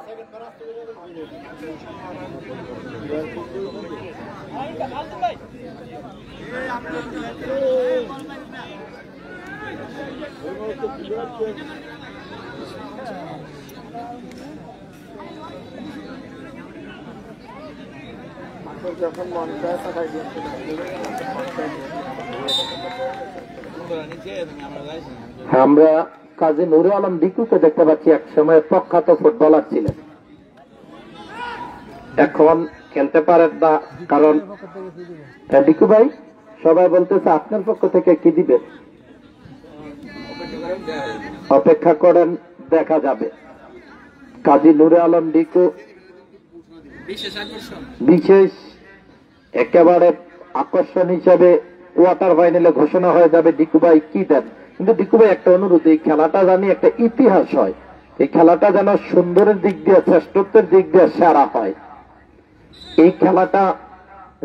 আমরা কাজী নুরে আলম ডিকুকে দেখতে পাচ্ছি, এক সময় প্রখ্যাত ফুটবলার ছিলেন, এখন খেলতে পারেন না। কারণ ডিকু ভাই, সবাই বলতেছে আপনার পক্ষ থেকে কি দিবেন, অপেক্ষা করেন, দেখা যাবে। কাজী নুরে আলম ডিকু বিশেষ একেবারে আকর্ষণ হিসাবে কোয়ার্টার ফাইনালে ঘোষণা হয়ে যাবে। ডিকু ভাই কি দেন? কিন্তু ডিকু ভাই একটা অনুরোধ, এই খেলাটা জানি একটা ইতিহাস হয়, এই খেলাটা যেন সুন্দরের দিক দিয়ে, শ্রেষ্ঠত্বের দিক দিয়ে সেরা হয়, এই খেলাটা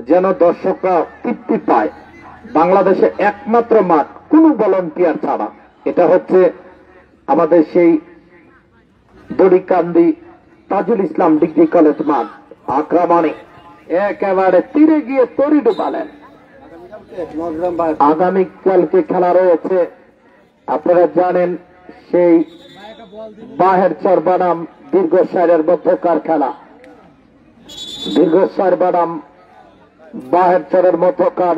যেন দর্শকরা তৃপ্তি পায়। বাংলাদেশে একমাত্র মাঠ কোন ভলান্টিয়ার ছাড়া, এটা হচ্ছে আমাদের সেই দড়িকান্দি তাজুল ইসলাম ডিগ্রি কলেজ মাঠ। আক্রমণে একেবারে তীরে গিয়ে তরি ডুবালেন। আগামীকালকে খেলা রয়েছে, আপনারা জানেন, সেই বাহের চর বানাম দীর্ঘসারের মধ্যকার খেলা। দীর্ঘসার বানাম বাহের চরের মধ্যকার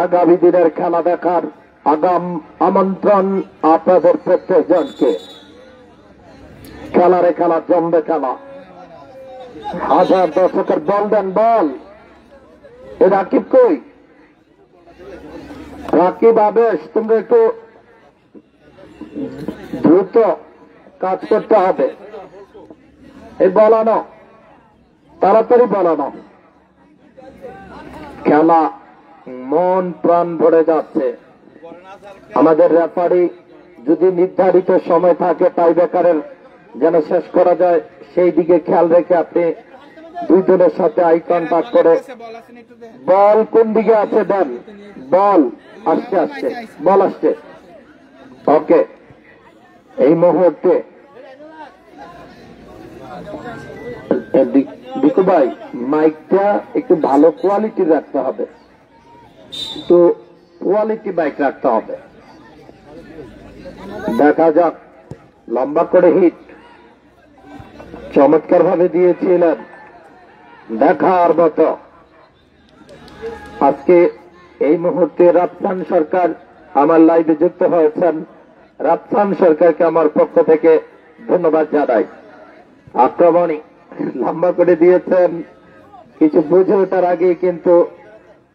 আগামী দিনের খেলা দেখার আগাম আমন্ত্রণ আপনাদের প্রত্যেকজনকে। খেলারে খেলা, জমবে খেলা, হাজার দর্শকের বল দেন, বল। এ রাকিব কই? রাকিব, আবেশ, তোমরা একটু দ্রুত কাজ করতে হবে। এই বলানো, তাড়াতাড়ি বলানো। খেলা মন প্রাণ ভরে যাচ্ছে। আমাদের রেফারি যদি নির্ধারিত সময় থাকে টাইব্রেকারের যেন শেষ করা যায়, সেই দিকে খেয়াল রেখে আপনি দুই দলের সাথে আই কন্টাক্ট করে, বল কোন দিকে আছে দেন, বল আসছে, আসছে, বল আসছে। ওকে, এই মুহূর্তে দিকু ভাই, মাইকটা একটু ভালো কোয়ালিটি রাখতে হবে, একটু কোয়ালিটি মাইক রাখতে হবে। দেখা যাক, লম্বা করে হিট চমৎকার ভাবে দিয়েছিলেন, দেখার মতো। আজকে এই মুহূর্তে রাফসান সরকার আমার লাইভে যুক্ত হয়েছেন, রাফসান সরকারকে আমার পক্ষ থেকে ধন্যবাদ জানাই। আক্রমণী লম্বা করে দিয়েছেন, কিছু বুঝে ওঠার আগে কিন্তু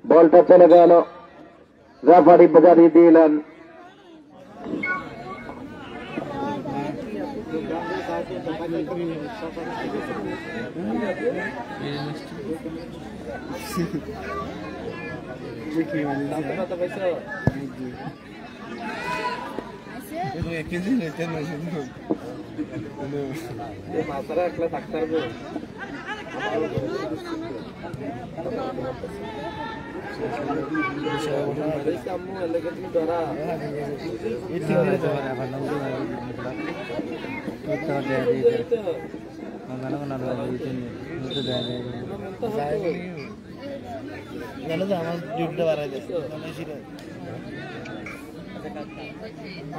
বলটা চলে গেল, রেফারি জানিয়ে দিলেন।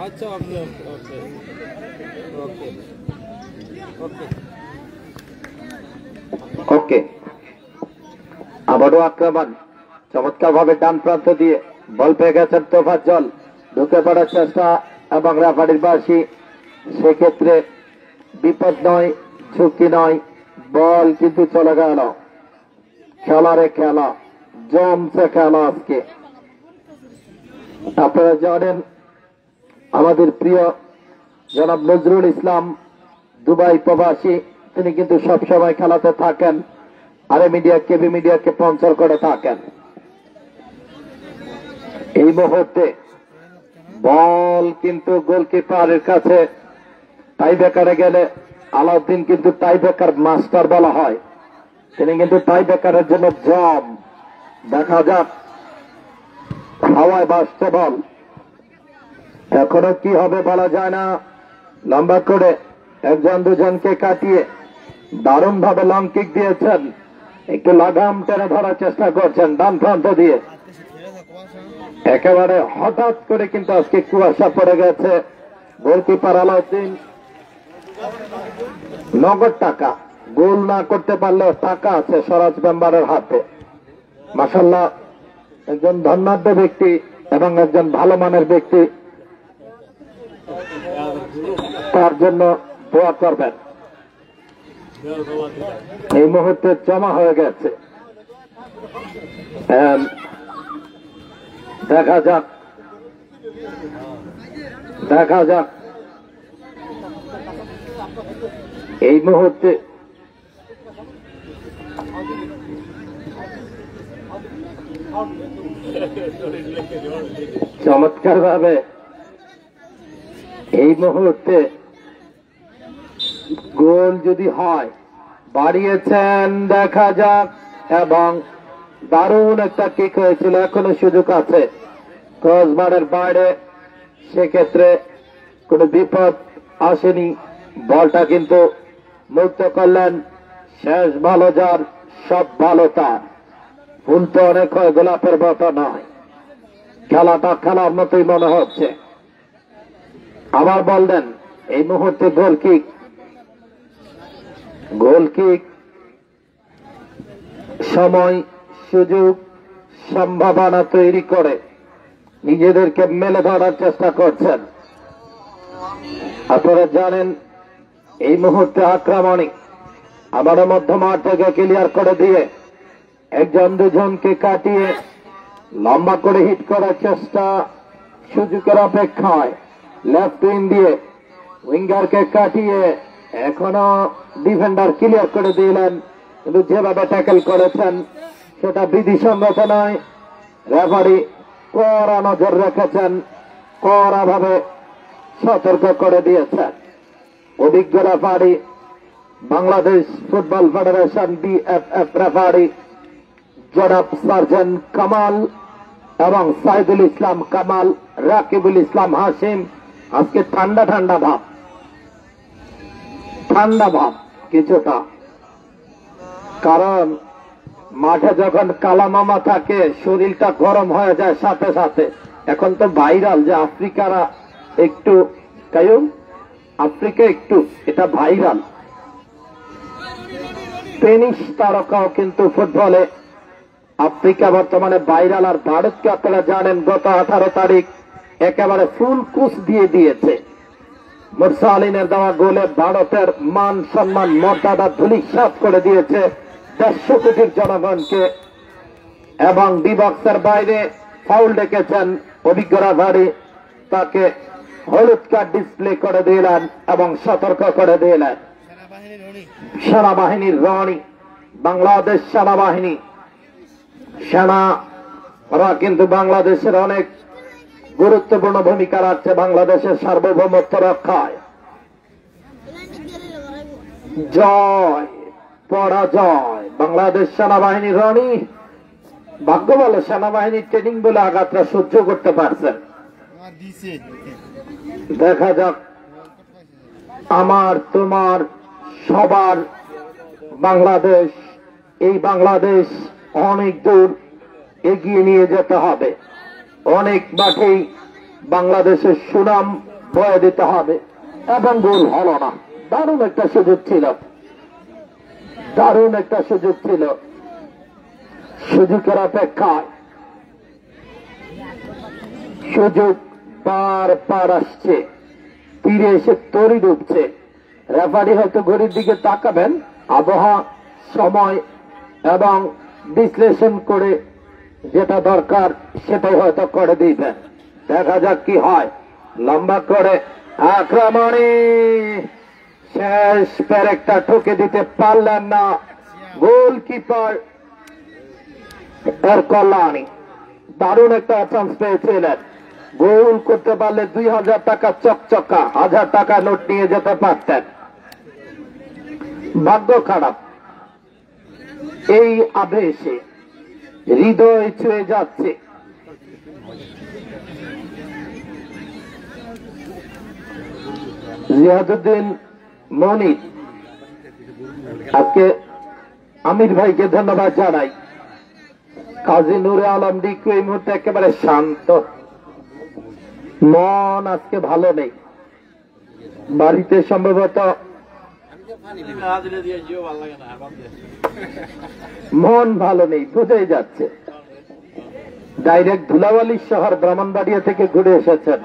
আচ্ছা, ওকে ওকে ওকে ওকে ওকে। আবারও আক্রমণ, চমৎকার ভাবে ডান প্রান্ত দিয়ে বল পেয়ে গেছেন তোফাজ্জল, ঢুকে পড়ার চেষ্টা এবং রেফারির বাঁশি। সেক্ষেত্রে বিপদ নয়, ঝুঁকি নয়, বল কিন্তু চলে গেল। খেলারে খেলা, জমছে খেলা আজকে। আপনারা জানেন আমাদের প্রিয় জনাব নজরুল ইসলাম দুবাই প্রবাসী, তিনি কিন্তু সবসময় খেলাতে থাকেন, আরে মিডিয়া, কেবি মিডিয়াকে স্পন্সর করে থাকেন। এই মুহূর্তে বল কিন্তু গোলকিপারের কাছে, টাইব্রেকারে গেলে আলাউদ্দিন কিন্তু টাইব্রেকার মাস্টার বলা হয়, তিনি কিন্তু টাইব্রেকারের জন্য জম। দেখা যাক, হাওয়ায় বাসছে বল, এখনো কি হবে বলা যায় না। লম্বা করে একজন দুজনকে কাটিয়ে দারুণ ভাবে লং কিক দিয়েছেন, একটু লাগাম টেনে ধরার চেষ্টা করছেন ডান প্রান্ত দিয়ে। একেবারে হঠাৎ করে কিন্তু আজকে কুয়াশা পড়ে গেছে। গোলকিপার আলাউদ্দিন নগদ টাকা গোল না করতে পারলেও টাকা আছে স্বরাজ মেম্বারের হাতে। মাশাআল্লাহ, একজন ধন্যাঢ্য ব্যক্তি এবং একজন ভালো মানের ব্যক্তি, তার জন্য দোয়া করবেন। এই মুহূর্তে জমা হয়ে গেছে, দেখা যাক এই মুহূর্তে চমৎকার ভাবে এই মুহূর্তে গোল যদি হয়, বাড়িয়েছেন, দেখা যাক। এবং দারুণ একটা কিক হয়েছিল, এখনো সুযোগ আছে ক্রসবারের বাইরে, সেক্ষেত্রে কোনো বিপদ আসেনি। বলটা কিন্তু মুক্ত করলেন। শেষ ভালো যার, সব ভালো তার। ফুল তো অনেক হয়, গোলাপের মতো নয়। খেলাটা খেলার মতোই মনে হচ্ছে। আবার বললেন এই মুহূর্তে গোল কিক সময়, সুযোগ, সম্ভাবনা তৈরি করে নিজেদেরকে মেলে ধরার চেষ্টা করছেন। আপনারা জানেন এই মুহূর্তে আক্রমণে আবারও মধ্যমাঠ থেকে ক্লিয়ার করে দিয়ে একজন দুজনকে কাটিয়ে লম্বা করে হিট করার চেষ্টা, সুযোগের অপেক্ষায় লেফট উইং দিয়ে উইঙ্গারকে কাটিয়ে এখনো ডিফেন্ডার ক্লিয়ার করে দিলেন, কিন্তু যেভাবে ট্যাকেল করেছেন সেটা বিধিসম্মত নয়। রেফারি কড়া নজর রেখেছেন, কড়া ভাবে সতর্ক করে দিয়েছেন। অভিজ্ঞ referee, Bangladesh football federation BFF referee জনাব সার্জেন্ট কামাল এবং সাইদুল ইসলাম কামাল, রাকিবুল ইসলাম হাসিম। আজকে ঠান্ডা ভাব কিছুটা, কারণ মাঠে যখন কালামামা থাকে শরীরটা গরম হয়ে যায় সাথে সাথে। এখন তো ভাইরাল যে আফ্রিকা একটু এটা ভাইরাল। স্পেনিশ তারকাও কিন্তু ফুটবলে আফ্রিকা বর্তমানে ভাইরাল। আর ভারতকে আপনারা জানেন গত 18 তারিখ একেবারে ফুল কুচ দিয়ে দিয়েছে। মুরসালিনের দেওয়া গোলে ভারতের মান সম্মান মর্যাদা ধূলিসাৎ করে দিয়েছে 150 কোটির জনগণকে। এবং ডিবক্সের বাইরে ফাউল ডেকেছেন অভিজ্ঞ রেফারি, তাকে হলুদ কার্ড ডিসপ্লে করে দিলেন এবং সতর্ক করে দিলেন। সেনাবাহিনীর রনি, বাংলাদেশ সেনারা কিন্তু বাংলাদেশের অনেক গুরুত্বপূর্ণ ভূমিকা রাখছে বাংলাদেশের সার্বভৌমত্ব রক্ষায়। জয় পরাজয় বাংলাদেশ সেনাবাহিনীর রনি। ভাগ্য বলে সেনাবাহিনীর ট্রেনিং বলে আঘাতটা সহ্য করতে পারছেন। দেখা যাক আমার তোমার সবার বাংলাদেশ, এই বাংলাদেশ অনেক দূর এগিয়ে নিয়ে যেতে হবে। অনেক মাঠেই বাংলাদেশের সুনাম বয়ে দিতে হবে। এবং গোল হলো না। দারুণ একটা সুযোগ ছিল, সুযোগের অপেক্ষায়। সুযোগ পার আসছে, তীরে এসে তরি ডুবছে। রেফারি হয়তো ঘড়ির দিকে তাকাবেন, আবহাওয়া, সময় এবং বিশ্লেষণ করে যেটা দরকার সেটাই হয়তো করে দিবেন। দেখা যাক কি হয়। লম্বা করে আক্রমণে শেষ প্যারেকটা ঠুকে দিতে পারলেন না গোলকিপার এর কল্যাণী। দারুণ একটা চান্স পেয়েছিলেন। গোল করতে পারলে 2000 টাকা চকচকা 1000 টাকা নোট নিয়ে যেতে পারতেন। ভাগ্য খারাপ, এই আবেশে হৃদয় ছুঁয়ে যাচ্ছে। জিয়াদুদ্দিন মনির, আজকে আমির ভাইকে ধন্যবাদ জানাই। কাজী নূরে আলম ডিকু এই মুহূর্তে একেবারে শান্ত, মন আজকে ভালো নেই। বাড়িতে সম্ভবত মন ভালো নেই, বোঝাই যাচ্ছে। ডাইরেক্ট ধুলাবালি শহর ব্রাহ্মণবাড়িয়া থেকে ঘুরে এসেছেন।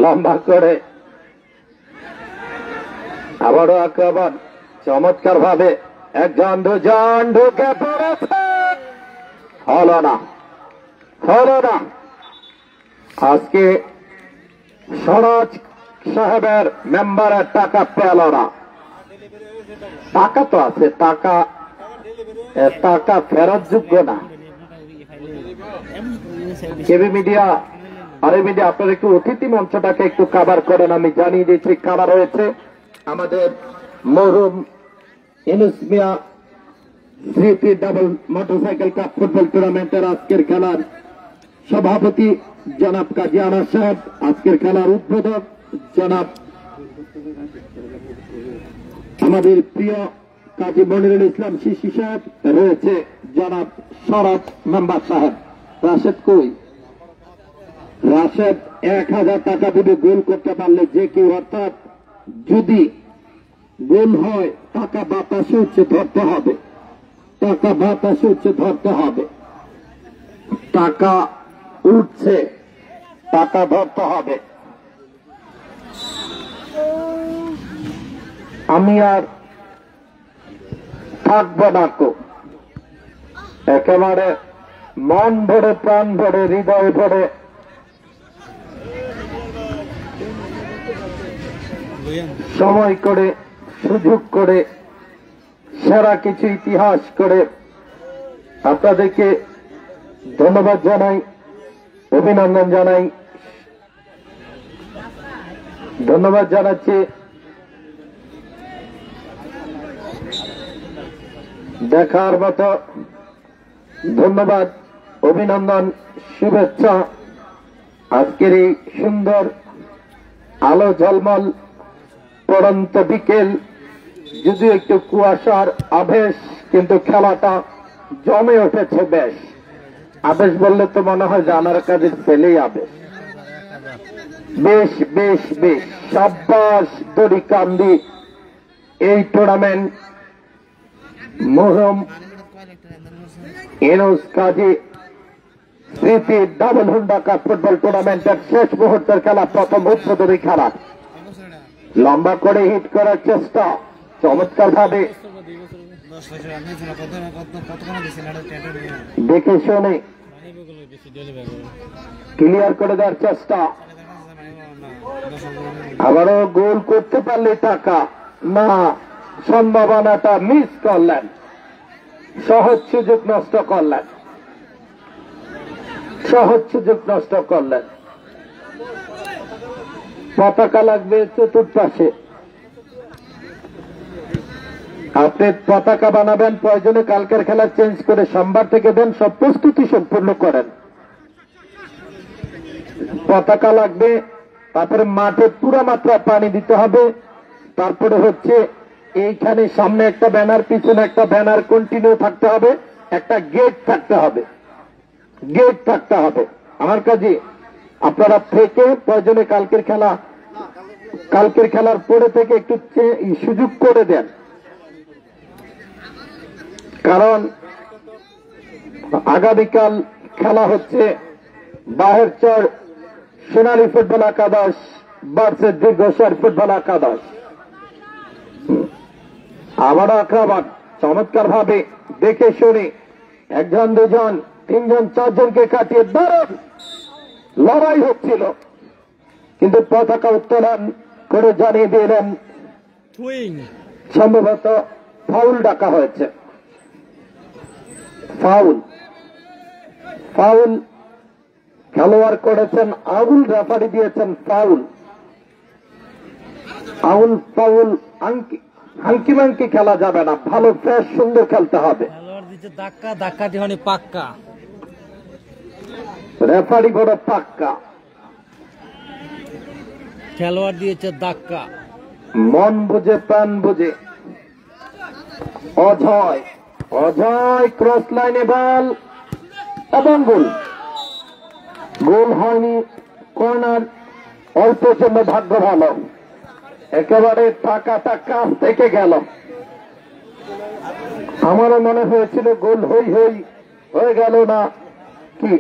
লম্বা করে আবারও আক্রমণ, চমৎকার ভাবে একজন দুজন ঢুকে পড়েছে, হলো না। আজকে সরোজ সাহেবের মেম্বারের টাকা পেল না। টাকা তো আছে, টাকা ফেরত যোগ্য না। কেবি মিডিয়া, আরে মিডিয়া, আপনারা একটু অতিথি মঞ্চটাকে একটু কাভার করেন। আমি জানিয়ে দিচ্ছি কাভার হয়েছে আমাদের মরহুম ইউনুস মিয়া স্মৃতি ডাবল মোটরসাইকেল কাপ ফুটবল টুর্নামেন্টের আজকের খেলার সভাপতি জনাব কাজী আনাস সাহেব, আজকের খেলার উদ্বোধক জনাব আমাদের প্রিয় কাজী মনিরুল ইসলাম শিশি সাহেব, রয়েছে জনাব শরৎ মেম্বার সাহেব। রাশেদ কই? রাশেদ 1000 টাকা দিবে গোল করতে পারলে যে কেউ, অর্থাৎ যদি গোল হয় টাকা বাতাসে উঠছে ধরতে হবে, টাকা বাতাসে উঠছে ধরতে হবে, টাকা উঠছে টাকা ধরতে হবে। আমি আর থাকবো না কো, একেবারে মন ভরে, প্রাণ ভরে, হৃদয় ভরে সময় করে, সুযোগ করে, সেরা কিছু ইতিহাস করে আপনাদেরকে ধন্যবাদ জানাই, অভিনন্দন জানাই। ধন্যবাদ জানাচ্ছি দেখার মতো, ধন্যবাদ, অভিনন্দন, শুভেচ্ছা। আজকের এই সুন্দর আলো ঝলমল পড়ন্ত বিকেল, যদিও একটু কুয়াশার আবেশ, কিন্তু খেলাটা জমে উঠেছে বেশ। আবেশ বললে তো মনে হয় জানার কাজের ছেলেই আবেশ। বেশ বেশ বেশ, সাব্বাস দড়িকান্দি। এই টুর্নামেন্ট মরহুম ইউনুস কাজী স্মৃতি ডাবল হুন্ডা কাপ ফুটবল টুর্নামেন্টের শেষ মুহূর্তের খেলা, প্রথম উদ্বোধনী খেলা। লম্বা করে হিট করার চেষ্টা, চমৎকার ভাবে দেখে শুনে ক্লিয়ার করে দেওয়ার চেষ্টা। আবারও গোল করতে পারলে টাকা না, সম্ভাবনাটা মিস করলেন, সহজ সুযোগ নষ্ট করলেন, সহজ সুযোগ নষ্ট করলেন। পতাকা লাগবে চতুর্পাশে, আপনি পতাকা বানাবেন, প্রয়োজনে কালকের খেলা চেঞ্জ করে সোমবার থেকে দেন, সব প্রস্তুতি সম্পূর্ণ করেন। পতাকা লাগবে, তারপরে মাঠে পুরো মাত্রায় পানি দিতে হবে। তারপরে হচ্ছে এইখানে সামনে একটা ব্যানার, পিছনে একটা ব্যানার কন্টিনিউ থাকতে হবে, একটা গেট থাকতে হবে, গেট থাকতে হবে। আমার কাজে আপনারা থেকে প্রয়োজনে কালকের খেলার পরে থেকে একটু সুযোগ করে দেন, কারণ আগামীকাল খেলা হচ্ছে বাহেরচর সোনালী ফুটবল একাদশ ভার্সেস দীর্ঘসার ফুটবল একাদশ। আবারও আক্রমণ, চমৎকার ভাবে দেখে শুনে একজন, দুজন, তিনজন, চারজনকে কাটিয়ে দারুণ লড়াই হচ্ছিল, কিন্তু পতাকা উত্তোলন করে জানিয়ে দিলেন সম্ভবত ফাউল ডাকা হয়েছে। ফাউল খেলোয়াড় করেছেন আউল, রেফারি দিয়েছেন ফাউল। ফাউল হাঙ্কি মাঙ্কি খেলা যাবে না, ভালো ফ্রেশ সুন্দর খেলতে হবে। ধাক্কাটি হয়নি পাক্কা, রেফারি বড় পাক্কা, খেলোয়াড় দিয়েছে ধাক্কা। মন বুঝে প্রাণ বুঝে অজয় অজয় ক্রস লাইনে বল এবং গোল। গোল হয়নি, কর্নার। অল্পের জন্য ভাগ্য ভালো, একেবারে টাকাটা কাছ থেকে গেল। আমারও মনে হয়েছিল গোল হয়ে গেল না কি।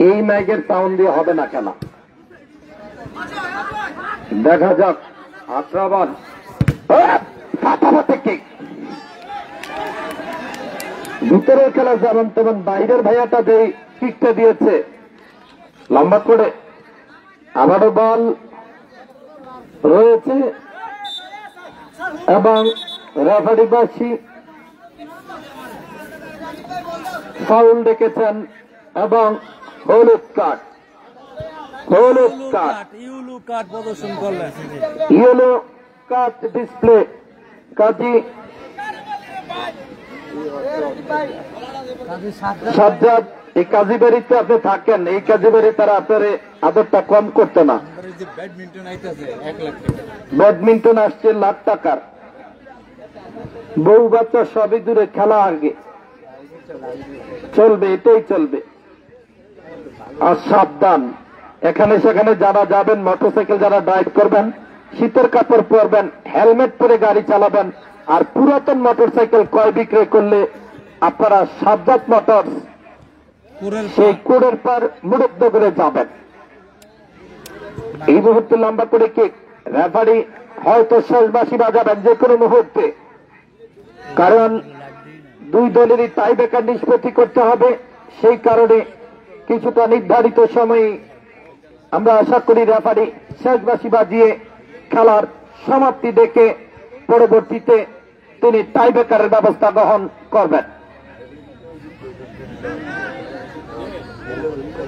এই ম্যাচের সাউন্ড দিয়ে হবে না কেন, দেখা যাক। আক্রমণ ভিতরের খেলা যেমন তেমন বাইরের ভাইয়াটা যে কিকটা দিয়েছে লম্বা করে। আবারও বল রয়েছে এবং রেফারি বাসী ফাউল ডেকেছেন এবং হলুদ কার্ড ইউলু কার্ড প্রদর্শন করলেন। Yellow card display. Kazi Sajjad, এই কাজীবাড়িতে আপনি থাকেন, এই কাজীবাড়ি তারা আপনার আদরটা কম করতে না। ব্যাডমিন্টন আসছে লাখ টাকার, বউ বাচ্চা সবই দূরে, খেলা আগে চলবে, এটাই চলবে। আর সাবধান, এখানে সেখানে যারা যাবেন, মোটরসাইকেল যারা ড্রাইভ করবেন, শীতের কাপড় পরবেন, হেলমেট পরে গাড়ি চালাবেন। আর পুরাতন মোটরসাইকেল ক্রয় বিক্রয় করলে আপনারা সাজ্জাদ মোটরস সেই কোড়ের পার মুড়দ্ধ করে যাবেন। এই মুহূর্তে লম্বা করে কিক, রেফারি হয়তো শেষবাসী বাজাবেন যে কোনো মুহূর্তে, কারণ দুই দলেরই টাই ব্রেকার নিষ্পত্তি করতে হবে। সেই কারণে কিছুটা নির্ধারিত সময়ে আমরা আশা করি রেফারি শেষবাসী বাজিয়ে খেলার সমাপ্তি দেখে পরবর্তীতে তিনি টাই ব্রেকারের ব্যবস্থা গ্রহণ করবেন।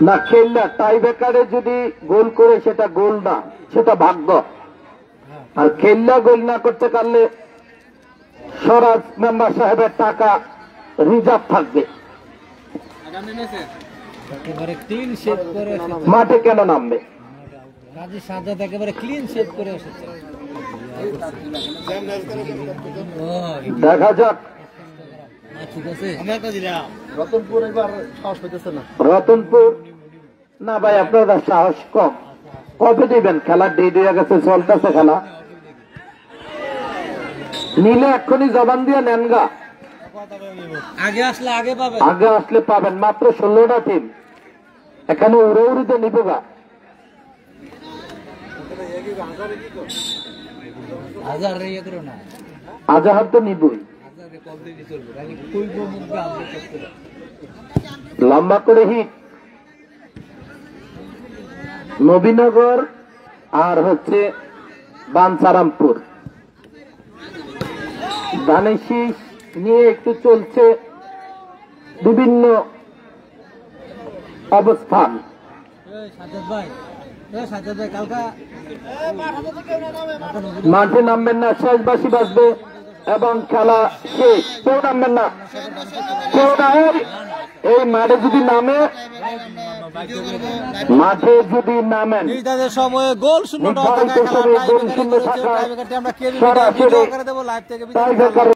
না খেললে টাই ব্রেকারে যদি গোল করে সেটা গোল না, সেটা ভাগ্য। আর খেললে গোল না করতে পারলে স্বরাজ মেম্বার সাহেবের টাকা রিজার্ভ থাকবে। একেবারে ক্লিন শেভ করে মাঠে কেন নামবে? কাজী সাজ্জাদ একেবারে ক্লিন শেভ করে এসেছে। দেখা যাক। ঠিক আছে, রতনপুর না ভাই, আপনারা সাহস কম। কবে দিবেন? খেলার ডেট হয়ে গেছে, চলতেছে খেলা। নিলে এক্ষুনি জবান দিয়ে নেন গা। আগে আসলে আগে পাবেন, আগে আসলে পাবেন। মাত্র 16টা টিম, এখানে উড়ে উড়িতে নিবে গা। আজাহার তো নিবই। লম্বা করে হিট নবীনগর আর হচ্ছে বাঞ্ছারামপুর। ধানের শীষ নিয়ে একটু চলছে বিভিন্ন অবস্থান। মাঠে নামবেন না, শেষবাসী বাজবে এবং খেলা শেষ। কেউ নামবেন না, কেউ না। এই মাঠে যদি নামে, মাঠে যদি নামেন, সময়ে গোল শূন্য নির্ধারিত সময়ে গোল শূন্য থাকা সরাসরি টাই ব্রেকার